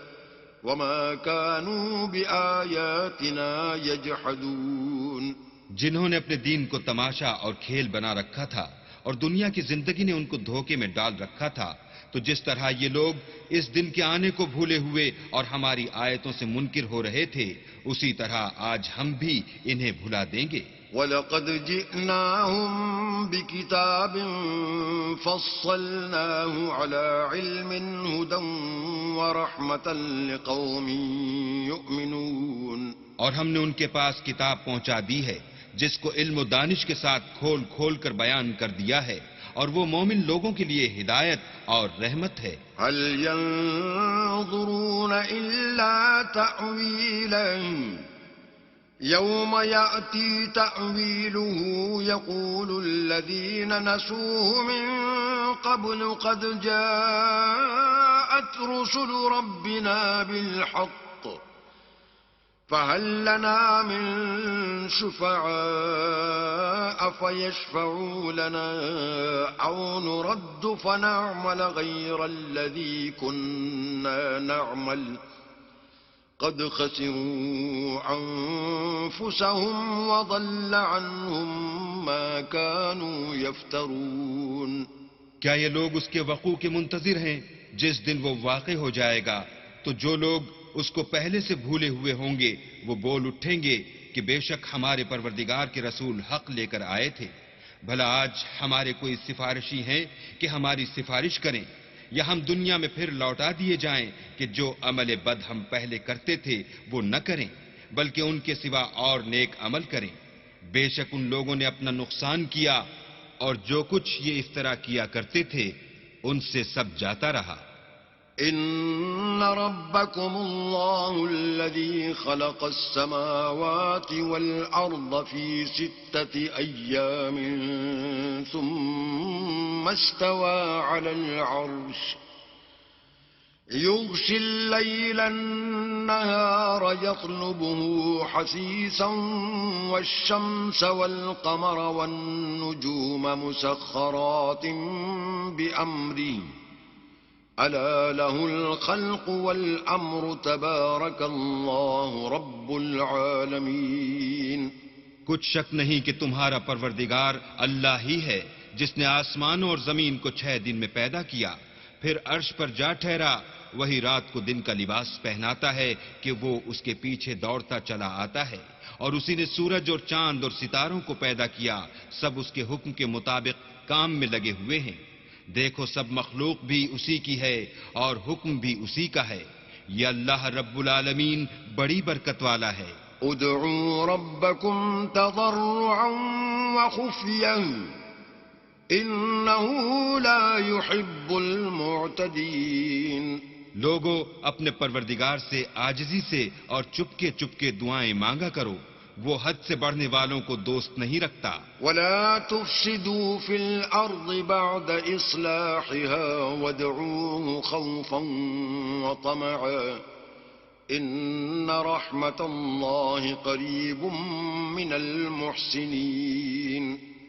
S1: وما كانوا بآياتنا يجحدون.
S2: جنہوں نے اپنے دین کو تماشا اور کھیل بنا رکھا تھا اور دنیا کی زندگی نے ان کو دھوکے میں ڈال رکھا تھا، تو جس طرح یہ لوگ اس دن کے آنے کو بھولے ہوئے اور ہماری آیتوں سے منکر ہو رہے تھے، اسی طرح آج ہم بھی انہیں بھلا دیں گے.
S1: وَلَقَدْ جِئْنَاهُمْ بِكِتَابٍ فَصَّلْنَاهُ عَلَى عِلْمٍ هُدًى وَرَحْمَةً لِقَوْمٍ يُؤْمِنُونَ.
S2: اور ہم نے ان کے پاس کتاب پہنچا دی ہے جس کو علم و دانش کے ساتھ کھول کھول کر بیان کر دیا ہے، اور وہ مومن لوگوں کے لیے ہدایت اور رحمت ہے.
S1: هل ينظرون إلا تأويله يوم يأتي تأويله يقول الذين نسوه من قبل قد جاءت رسل ربنا بالحق فهل لنا من شفعاء فيشفعوا لنا أو نرد فنعمل غير الذي كنا نعمل قد خسروا أنفسهم وضل عنهم ما كانوا يفترون.
S2: کیا یہ لوگ اس کے وقوع کے منتظر ہیں جس دن وہ واقع ہو جائے گا؟ تو جو لوگ اس کو پہلے سے بھولے ہوئے ہوں گے وہ بول اٹھیں گے کہ بے شک ہمارے پروردگار کے رسول حق لے کر آئے تھے. بھلا آج ہمارے کوئی سفارشی ہیں کہ ہماری سفارش کریں، یا ہم دنیا میں پھر لوٹا دیے جائیں کہ جو عمل بد ہم پہلے کرتے تھے وہ نہ کریں بلکہ ان کے سوا اور نیک عمل کریں. بے شک ان لوگوں نے اپنا نقصان کیا اور جو کچھ یہ افترا کیا کرتے تھے ان سے سب جاتا رہا.
S1: إن ربكم الله الذي خلق السماوات والأرض في 6 أيام ثم استوى على العرش يغشي الليل النهار يطلبه حثيثا والشمس والقمر والنجوم مسخرات بأمره ألا له الخلق والأمر تبارك الله رب العالمين.
S2: کچھ شک نہیں کہ تمہارا پروردگار اللہ ہی ہے جس نے آسمانوں اور زمین کو 6 دن میں پیدا کیا، پھر عرش پر جا ٹھہرا. وہی رات کو دن کا لباس پہناتا ہے کہ وہ اس کے پیچھے دوڑتا چلا آتا ہے، اور اسی نے سورج اور چاند اور ستاروں کو پیدا کیا، سب اس کے حکم کے مطابق کام میں لگے ہوئے ہیں. دیکھو سب مخلوق بھی اسی کی ہے اور حکم بھی اسی کا ہے. یہ اللہ رب العالمین بڑی برکت والا ہے.
S1: ادعوا ربكم تضرعا وخفيا انه لا يحب المعتدين.
S2: لوگو اپنے پروردگار سے عاجزی سے اور چپکے چپکے دعائیں مانگا کرو، وہ حد سے بڑھنے والوں کو دوست نہیں رکھتا.
S1: ولا تفسدوا في الأرض بعد إصلاحها وادعوه خوفا وطمعا إن رحمة الله قريب من المحسنين.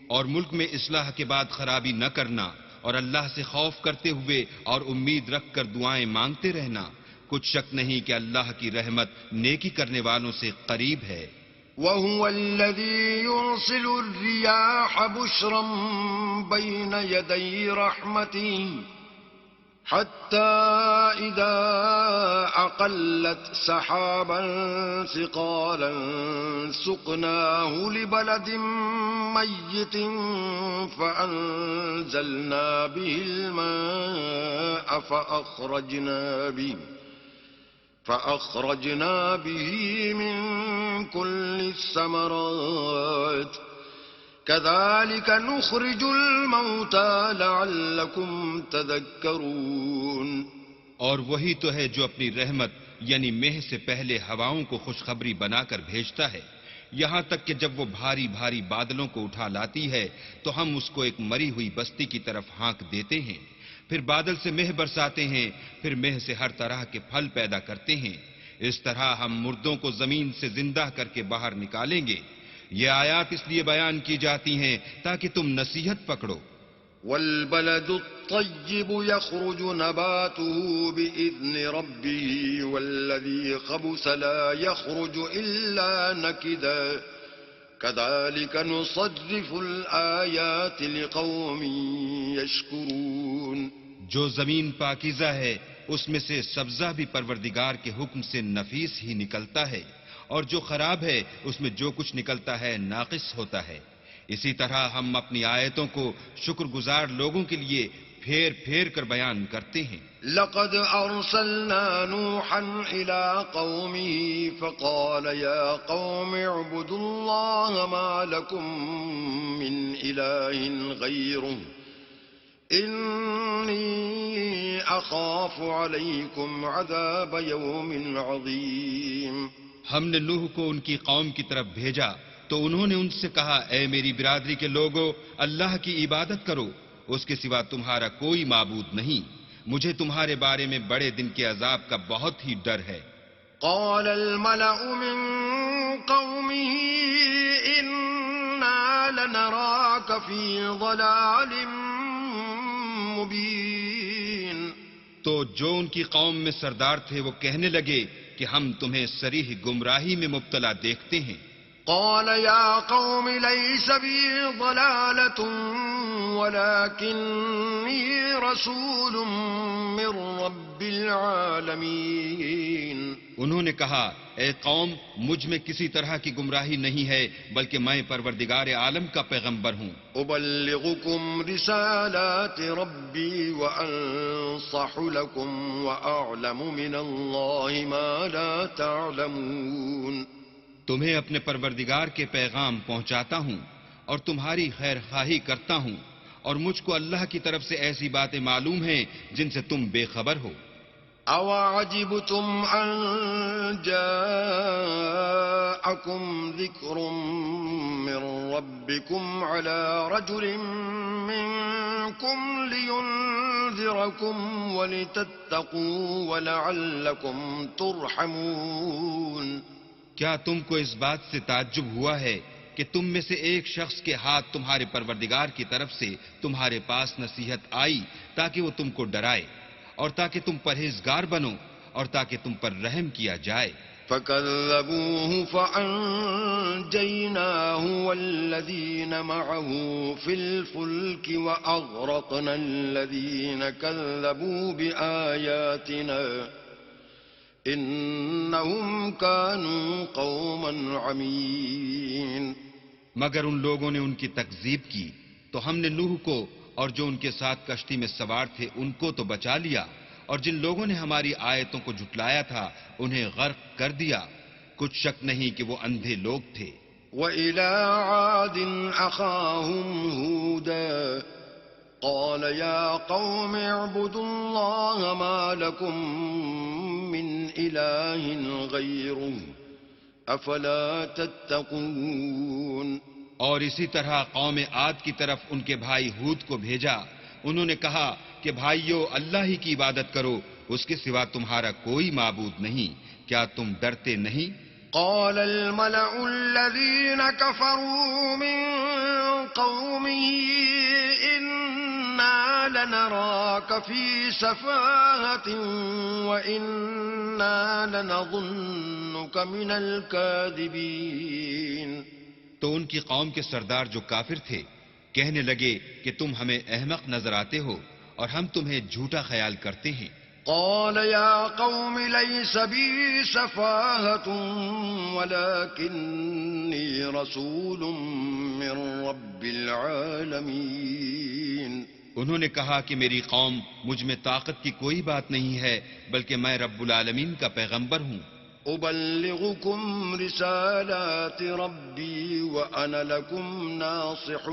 S2: اور ملک میں اصلاح کے بعد خرابی نہ کرنا اور اللہ سے خوف کرتے ہوئے اور امید رکھ کر دعائیں مانگتے رہنا. کچھ شک نہیں کہ اللہ کی رحمت نیکی کرنے والوں سے قریب ہے.
S1: وهو الذي يرسل الرياح بشرا بين يدي رحمته حتى إذا أقلت سحابا ثقالا سقناه لبلد ميت فأنزلنا به الماء فأخرجنا به من كل الثمرات كذلك نخرج الموتى لعلكم تذكرون.
S2: اور وہی تو ہے جو اپنی رحمت یعنی مہ سے پہلے ہواؤں کو خوشخبری بنا کر بھیجتا ہے، یہاں تک کہ جب وہ بھاری بھاری بادلوں کو اٹھا لاتی ہے تو ہم اس کو ایک مری ہوئی بستی کی طرف ہانک دیتے ہیں، پھر بادل سے مہ برساتے ہیں، پھر مہ سے ہر طرح کے پھل پیدا کرتے ہیں. اس طرح ہم مردوں کو زمین سے زندہ کر کے باہر نکالیں گے. یہ آیات اس لیے بیان کی جاتی ہیں تاکہ تم نصیحت پکڑو.
S1: والبلد الطيب يخرج نباته بإذن ربه والذي خبث لا يخرج إلا نكدا كذلك نصرف الآيات لقوم يشكرون.
S2: جو زمین پاکیزہ ہے اس میں سے سبزہ بھی پروردگار کے حکم سے نفیس ہی نکلتا ہے، اور جو خراب ہے اس میں جو کچھ نکلتا ہے ناقص ہوتا ہے. اسی طرح ہم اپنی آیتوں کو شکر گزار لوگوں کے لیے پھیر پھیر کر بیان کرتے ہیں.
S1: لقد ارسلنا نوحا الى قومه فقال يا قوم اعبدوا الله ما لكم من اله غيره اني اخاف عليكم عذاب يوم عظيم.
S2: ہم نے نوح کو ان کی قوم کی طرف بھیجا تو انہوں نے ان سے کہا، اے میری برادری کے لوگو، اللہ کی عبادت کرو، اس کے سوا تمہارا کوئی معبود نہیں، مجھے تمہارے بارے میں بڑے دن کے عذاب کا بہت ہی ڈر ہے.
S1: قال الملأ من قومه إنا لنراك في ضلال مبين.
S2: تو جو ان کی قوم میں سردار تھے وہ کہنے لگے کہ ہم تمہیں صریح گمراہی میں مبتلا دیکھتے ہیں.
S1: قال يا قوم ليس بي ضلالة ولكني رسول من رب العالمين.
S2: انہوں نے کہا، اے قوم، مجھ میں کسی طرح کی گمراہی نہیں ہے بلکہ میں پروردگار عالم کا پیغمبر ہوں.
S1: أبلغكم رسالات ربي وأنصح لكم وأعلم من الله ما لا تعلمون.
S2: تمہیں اپنے پروردگار کے پیغام پہنچاتا ہوں اور تمہاری خیر خواہی کرتا ہوں، اور مجھ کو اللہ کی طرف سے ایسی باتیں معلوم ہیں جن سے تم بے خبر ہو.
S1: أَوَعَجِبْتُمْ أَن جَاءَكُمْ ذِكْرٌ مِّن رَّبِّكُمْ عَلَىٰ رَجُلٍ مِّنكُمْ لِيُنذِرَكُمْ وَلِتَتَّقُوا وَلَعَلَّكُمْ تُرْحَمُونَ.
S2: کیا تم کو اس بات سے تعجب ہوا ہے کہ تم میں سے ایک شخص کے ہاتھ تمہارے پروردگار کی طرف سے تمہارے پاس نصیحت آئی تاکہ وہ تم کو ڈرائے اور تاکہ تم پرہیزگار بنو اور تاکہ تم پر رحم کیا جائے.
S1: فَكَذَّبُوهُ فَأَنجَيْنَاهُ وَالَّذِينَ مَعَهُ فِي الْفُلْكِ وَأَغْرَقْنَا الَّذِينَ كَذَّبُوا بِآيَاتِنَا انہم کانوا قوما عمین.
S2: مگر ان لوگوں نے ان کی تکذیب کی تو ہم نے نوح کو اور جو ان کے ساتھ کشتی میں سوار تھے ان کو تو بچا لیا، اور جن لوگوں نے ہماری آیتوں کو جھٹلایا تھا انہیں غرق کر دیا. کچھ شک نہیں کہ وہ اندھے لوگ تھے.
S1: وَإِلَىٰ عَادٍ أَخَاهُمْ هُودًا قال يا قوم اعبدوا الله ما لكم من إله غيره أفلا تتقون.
S2: اور اسی طرح قوم عاد کی طرف ان کے بھائی ہود کو بھیجا. انہوں نے کہا کہ بھائیو، اللہ ہی کی عبادت کرو، اس کے سوا تمہارا کوئی معبود نہیں، کیا تم ڈرتے نہیں؟
S1: قال الملأ الذين كفروا من قومه إنا لنراك في سفاهة وإنا لنظنك من الكاذبين.
S2: تو ان کی قوم کے سردار جو کافر تھے کہنے لگے کہ تم ہمیں احمق نظر آتے ہو اور ہم تمہیں جھوٹا خیال کرتے ہیں۔
S1: قال يا قوم ليس بي سفاهة ولكني رسول من رب العالمين۔
S2: انہوں نے کہا کہ میری قوم مجھ میں طاقت کی کوئی بات نہیں ہے، بلکہ میں رب العالمین کا پیغمبر ہوں۔
S1: أبلغكم رسالات ربي وأنا لكم ناصح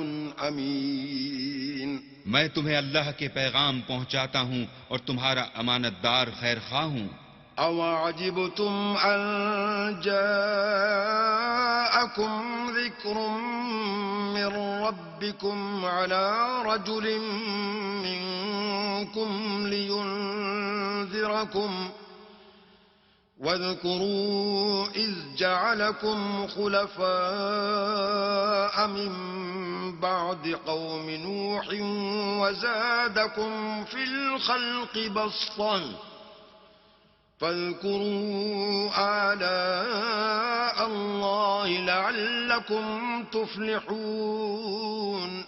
S1: أمين۔
S2: میں تمہیں اللہ کے پیغام پہنچاتا ہوں اور تمہارا امانت دار خیر خواہ ہوں۔
S1: أَوَعَجِبْتُمْ أَن جَاءَكُمْ ذِكْرٌ مِّن رَّبِّكُمْ عَلَىٰ رَجُلٍ مِّنكُمْ لِيُنذِرَكُمْ وَاذْكُرُوا إِذْ جَعَلَكُمْ خُلَفَاءَ مِن بَعْدِ قَوْمِ نُوحٍ وَزَادَكُمْ فِي الْخَلْقِ بَسْطَةً فاذكروا آلاء الله لعلكم تفلحون۔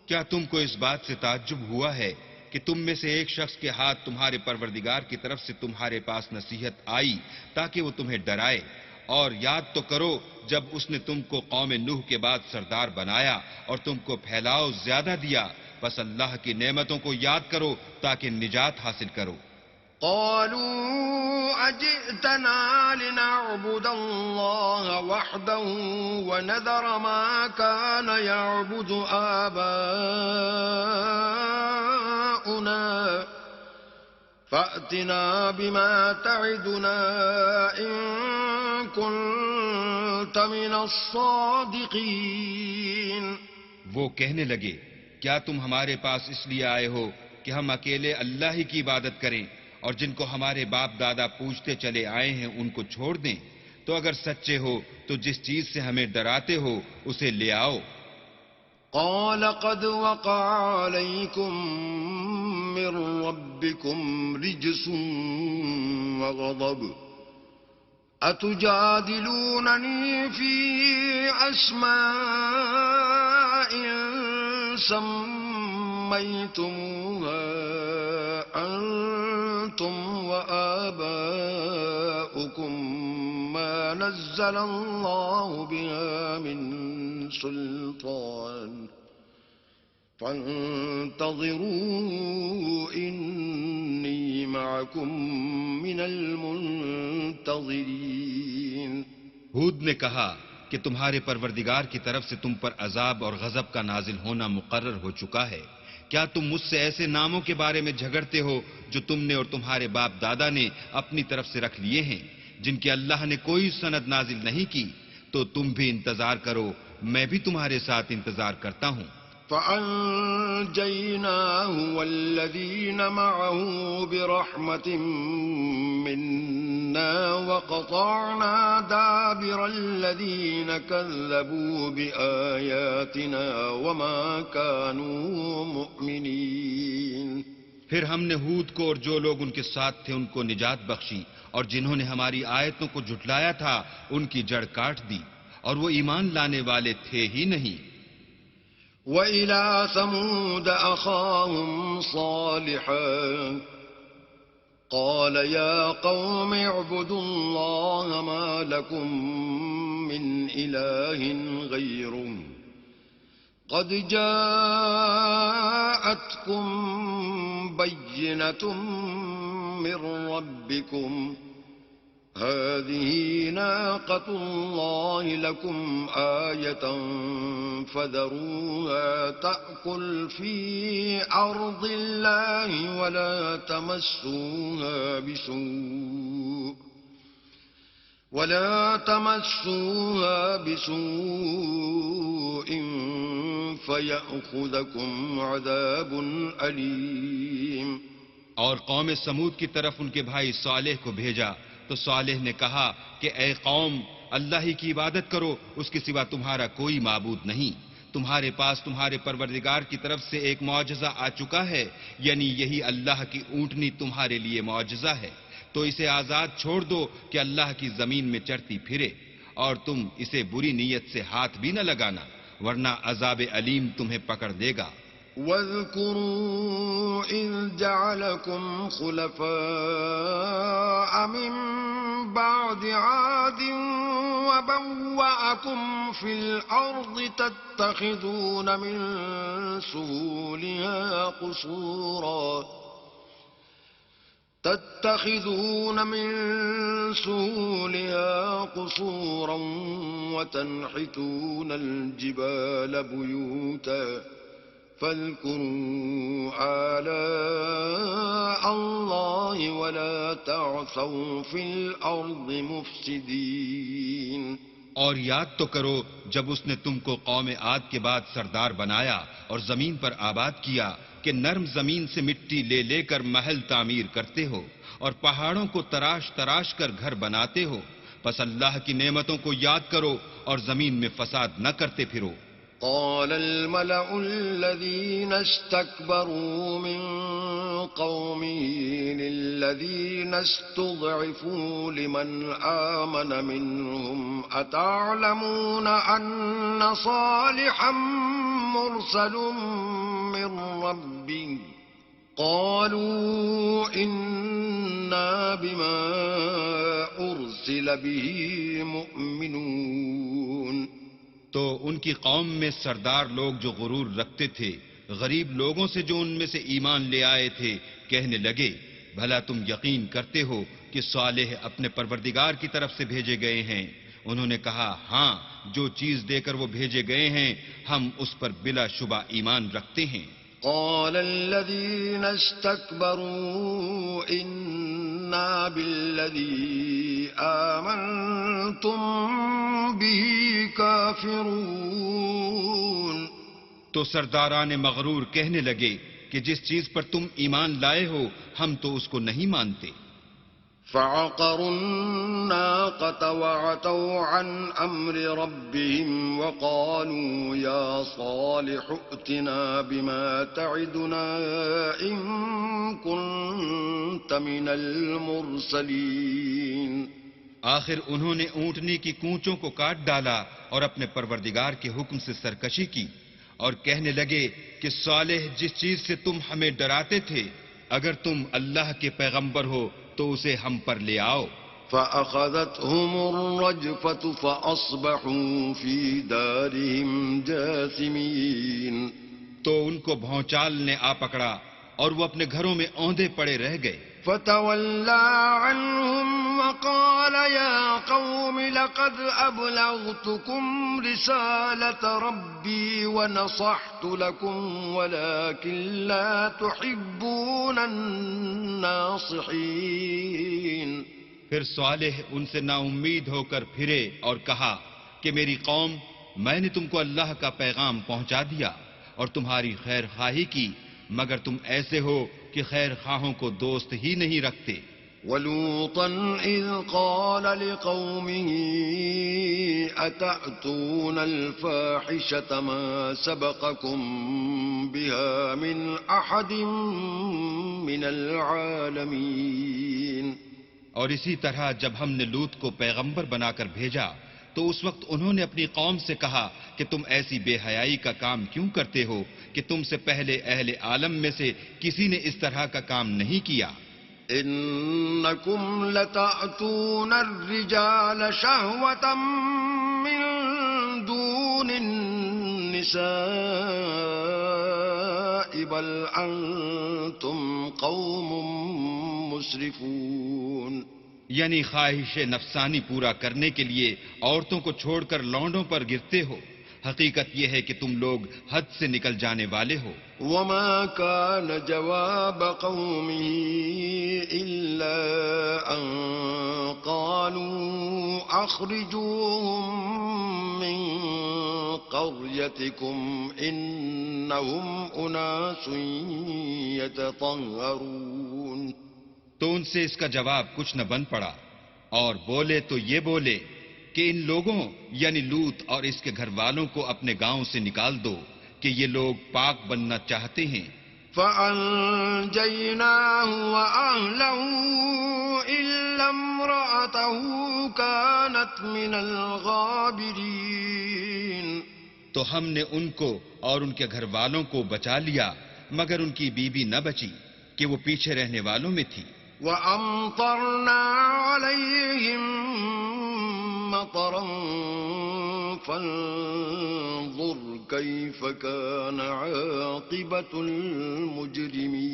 S2: کیا تم کو اس بات سے تعجب ہوا ہے کہ تم میں سے ایک شخص کے ہاتھ تمہارے پروردگار کی طرف سے تمہارے پاس نصیحت آئی تاکہ وہ تمہیں ڈرائے؟ اور یاد تو کرو جب اس نے تم کو قوم نوح کے بعد سردار بنایا اور تم کو پھیلاؤ زیادہ دیا، بس اللہ کی نعمتوں کو یاد کرو تاکہ نجات حاصل کرو۔
S1: قالوا أجئتنا لنعبد الله وحده ونذر ما كان يعبد آباؤنا فأتنا بما تعدنا إن كنت من الصادقين۔
S2: وہ کہنے لگے کیا تم ہمارے پاس اس لیے آئے ہو کہ ہم اکیلے اللہ ہی کی عبادت کریں اور جن کو ہمارے باپ دادا پوجتے چلے آئے ہیں ان کو چھوڑ دیں؟ تو اگر سچے ہو تو جس چیز سے ہمیں ڈراتے ہو اسے لے آؤ۔
S1: قال قد وقع عليكم من ربكم رجس وغضب أتجادلونني في أسماء سميتموها أنتم وآباؤكم ما نزل الله بها من سلطان فانتظروا إني معكم من المنتظرين۔
S2: ہود نے کہا کہ تمہارے پروردگار کی طرف سے تم پر عذاب اور غضب کا نازل ہونا مقرر ہو چکا ہے۔ کیا تم مجھ سے ایسے ناموں کے بارے میں جھگڑتے ہو جو تم نے اور تمہارے باپ دادا نے اپنی طرف سے رکھ لیے ہیں، جن کی اللہ نے کوئی سند نازل نہیں کی؟ تو تم بھی انتظار کرو، میں بھی تمہارے ساتھ انتظار کرتا ہوں۔
S1: فَأَنجَيْنَاهُ وَالَّذِينَ مَعَهُ بِرَحْمَةٍ مِّنَّا وَقَطَعْنَا دَابِرَ الَّذِينَ كَذَّبُوا بِآيَاتِنَا وَمَا كَانُوا مُؤْمِنِينَ۔
S2: پھر ہم نے ہود کو اور جو لوگ ان کے ساتھ تھے ان کو نجات بخشی، اور جنہوں نے ہماری آیتوں کو جھٹلایا تھا ان کی جڑ کاٹ دی، اور وہ ایمان لانے والے تھے ہی نہیں۔
S1: وَإِلَىٰ ثَمُودَ أَخَاهُمْ صَالِحًا قَالَ يَا قَوْمِ اعْبُدُوا اللَّهَ مَا لَكُم مِّنْ إِلَٰهٍ غَيْرُهُ قَدْ جَاءَتْكُم بَيِّنَةٌ مِّن رَّبِّكُمْ هذه ناقة الله لكم آية فذروها تأكل في أرض الله ولا تمسوها بسوء فيأخذكم عذاب أليم۔
S2: اور قوم سمود کی طرف ان کے بھائی صالح کو بھیجا تو صالح نے کہا کہ اے قوم، اللہ ہی کی عبادت کرو، اس کے سوا تمہارا کوئی معبود نہیں۔ تمہارے پاس تمہارے پروردگار کی طرف سے ایک معجزہ آ چکا ہے، یعنی یہی اللہ کی اونٹنی تمہارے لیے معجزہ ہے، تو اسے آزاد چھوڑ دو کہ اللہ کی زمین میں چرتی پھرے، اور تم اسے بری نیت سے ہاتھ بھی نہ لگانا ورنہ عذاب علیم تمہیں پکڑ لے گا۔
S1: وَاذْكُرُوا إِذْ جعلكم خلفاء من بعد عاد وبوأكم في الأرض تتخذون من سهولها قصورا وتنحتون الجبال بيوتا فاذكروا آلاء الله ولا تعثوا في الأرض مفسدين.
S2: اور یاد تو کرو جب اس نے تم کو قوم عاد کے بعد سردار بنایا اور زمین پر آباد کیا کہ نرم زمین سے مٹی لے لے کر محل تعمیر کرتے ہو اور پہاڑوں کو تراش تراش کر گھر بناتے ہو. پس اللہ کی نعمتوں کو یاد کرو اور زمین میں فساد نہ کرتے پھرو.
S1: قال الملأ الذين استكبروا من قومه للذين استضعفوا لمن آمن منهم أتعلمون أن صالحا مرسل من ربه قالوا إنا بما أرسل به مؤمنون.
S2: تو ان کی قوم میں سردار لوگ جو غرور رکھتے تھے غریب لوگوں سے جو ان میں سے ایمان لے آئے تھے کہنے لگے بھلا تم یقین کرتے ہو کہ صالح اپنے پروردگار کی طرف سے بھیجے گئے ہیں. انہوں نے کہا ہاں جو چیز دے کر وہ بھیجے گئے ہیں ہم اس پر بلا شبہ ایمان رکھتے ہیں.
S1: قال الذين استكبروا إنا بالذي آمنتم به كافرون.
S2: تو سرداران مغرور کہنے لگے کہ جس چیز پر تم ایمان لائے ہو ہم تو اس کو نہیں مانتے.
S1: فعقروا الناقة وعتوا عن أمر ربهم وقالوا يا صالح ائتنا بما تعدنا إن كنت من المرسلين.
S2: آخر انہوں نے اونٹنی کی کونچوں کو کاٹ ڈالا اور اپنے پروردگار کے حکم سے سرکشی کی اور کہنے لگے کہ صالح جس چیز سے تم ہمیں ڈراتے تھے اگر تم اللہ کے پیغمبر ہو تو اسے ہم پر لے آؤ.
S1: فأخذتهم الرجفة فأصبحوا في دارهم جاثمين.
S2: تو ان کو بھونچال نے آ پکڑا اور وہ اپنے گھروں میں اوندے پڑے رہ گئے.
S1: فتولى عنهم وقال يا قوم لقد أبلغتكم رسالة ربي ونصحت لكم ولكن لا تحبون الناصحين.
S2: پھر صالح ان سے نا امید ہو کر پھرے اور کہا کہ میری قوم میں نے تم کو اللہ کا پیغام پہنچا دیا اور تمہاری خیر خواہی کی مگر تم ایسے ہو کہ خیر خواہوں کو دوست ہی نہیں رکھتے.
S1: وَلُوطًا إِذْ قَالَ لِقَوْمِهِ أَتَأْتُونَ الْفَاحِشَةَ مَا سَبَقَكُمْ بِهَا مِنْ أَحَدٍ مِنَ الْعَالَمِينَ.
S2: اور اسی طرح جب ہم نے لوط کو پیغمبر بنا کر بھیجا تو اس وقت انہوں نے اپنی قوم سے کہا کہ تم ایسی بے حیائی کا کام کیوں کرتے ہو کہ تم سے پہلے اہل عالم میں سے کسی نے اس طرح کا کام نہیں کیا.
S1: انکم لتأتون الرجال شہوة من دون النساء بل انتم قوم مسرفون.
S2: یعنی خواہش نفسانی پورا کرنے کے لیے عورتوں کو چھوڑ کر لونڈوں پر گرتے ہو. حقیقت یہ ہے کہ تم لوگ حد سے نکل جانے والے ہو.
S1: وما كان جواب قومه إلا أن قالوا أخرجوهم من قريتكم إنهم أناس يتطهرون.
S2: تو ان سے اس کا جواب کچھ نہ بن پڑا اور بولے تو یہ بولے کہ ان لوگوں یعنی لوط اور اس کے گھر والوں کو اپنے گاؤں سے نکال دو کہ یہ لوگ پاک بننا چاہتے ہیں.
S1: فَأَنْجَيْنَاهُ وَأَهْلَهُ إِلَّا امْرَأَتَهُ كَانَتْ مِنَ الْغَابِرِينَ.
S2: تو ہم نے ان کو اور ان کے گھر والوں کو بچا لیا مگر ان کی بیوی نہ بچی کہ وہ پیچھے رہنے والوں میں تھی.
S1: وَأَمْطَرْنَا عَلَيْهِمْ مَطَرًا فَانظُرْ كَيْفَ كَانَ عَاقِبَةُ الْمُجْرِمِينَ.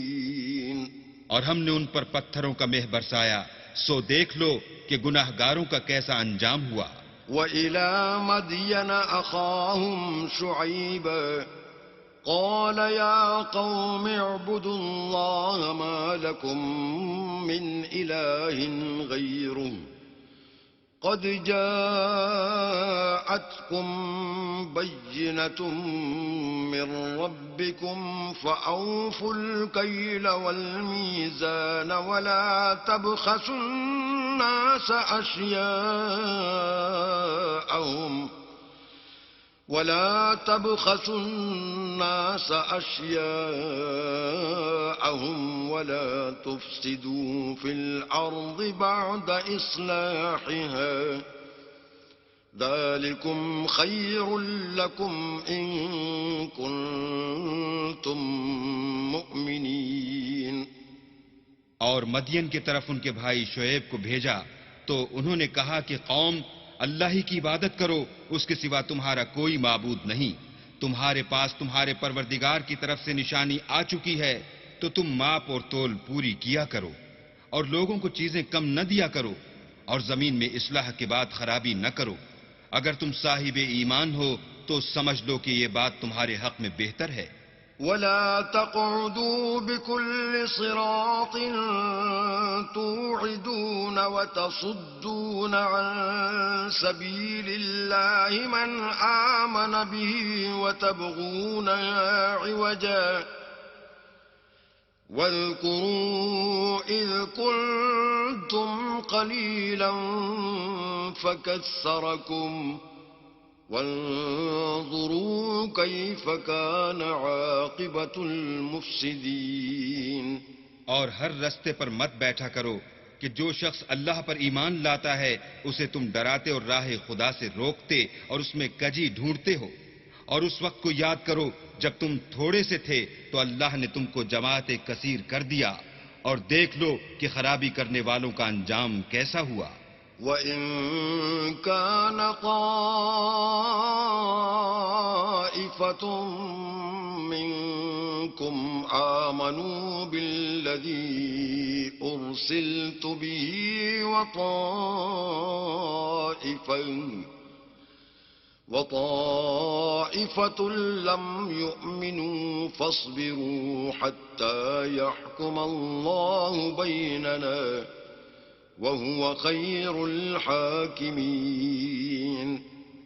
S2: اور ہم نے ان پر پتھروں کا مہ برسایا، سو دیکھ لو کہ گناہگاروں کا کیسا انجام ہوا.
S1: وَإِلَى مَدْيَنَ أَخَاهُمْ شُعَيْبًا قَالَ يَا قَوْمِ اعْبُدُوا اللَّهَ مَا لَكُمْ مِنْ إِلَٰهٍ غَيْرُهُ قَدْ جَاءَتْكُمْ بَيِّنَةٌ مِّن رَّبِّكُمْ فَأَوْفُوا الْكَيْلَ وَالْمِيزَانَ ولا تبخسوا الناس أشياءهم ولا تفسدوا في الأرض بعد إصلاحها ذلكم خير لكم إن كنتم مؤمنين.
S2: اور مدین کی طرف ان کے بھائی شعیب کو بھیجا تو انہوں نے کہا کہ قوم، اللہ ہی کی عبادت کرو، اس کے سوا تمہارا کوئی معبود نہیں. تمہارے پاس تمہارے پروردگار کی طرف سے نشانی آ چکی ہے تو تم ماپ اور تول پوری کیا کرو اور لوگوں کو چیزیں کم نہ دیا کرو اور زمین میں اصلاح کے بعد خرابی نہ کرو. اگر تم صاحب ایمان ہو تو سمجھ لو کہ یہ بات تمہارے حق میں بہتر ہے.
S1: ولا تقعدوا بكل صراط توعدون وتصدون عن سبيل الله من آمن به وتبغونها عوجا واذكروا إذ كنتم قليلا فكثركم وانظروا كيف كان عاقبة المفسدين.
S2: اور ہر رستے پر مت بیٹھا کرو کہ جو شخص اللہ پر ایمان لاتا ہے اسے تم ڈراتے اور راہ خدا سے روکتے اور اس میں کجی ڈھونڈتے ہو. اور اس وقت کو یاد کرو جب تم تھوڑے سے تھے تو اللہ نے تم کو جماعت کثیر کر دیا، اور دیکھ لو کہ خرابی کرنے والوں کا انجام کیسا ہوا.
S1: وَإِن كَانَ طَائِفَةٌ مِّنكُمْ آمَنُوا بِالَّذِي أُرْسِلْتُ بِهِ وَطَائِفَةٌ لَّمْ يُؤْمِنُوا فَاصْبِرُوا حَتَّى يَحْكُمَ اللَّهُ بَيْنَنَا وَهُوَ خَيْرُ الْحَاكِمِينَ.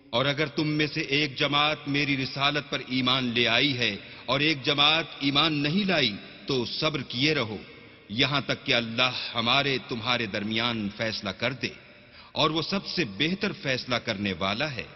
S2: اور اگر تم میں سے ایک جماعت میری رسالت پر ایمان لے آئی ہے اور ایک جماعت ایمان نہیں لائی تو صبر کیے رہو یہاں تک کہ اللہ ہمارے تمہارے درمیان فیصلہ کر دے، اور وہ سب سے بہتر فیصلہ کرنے والا ہے.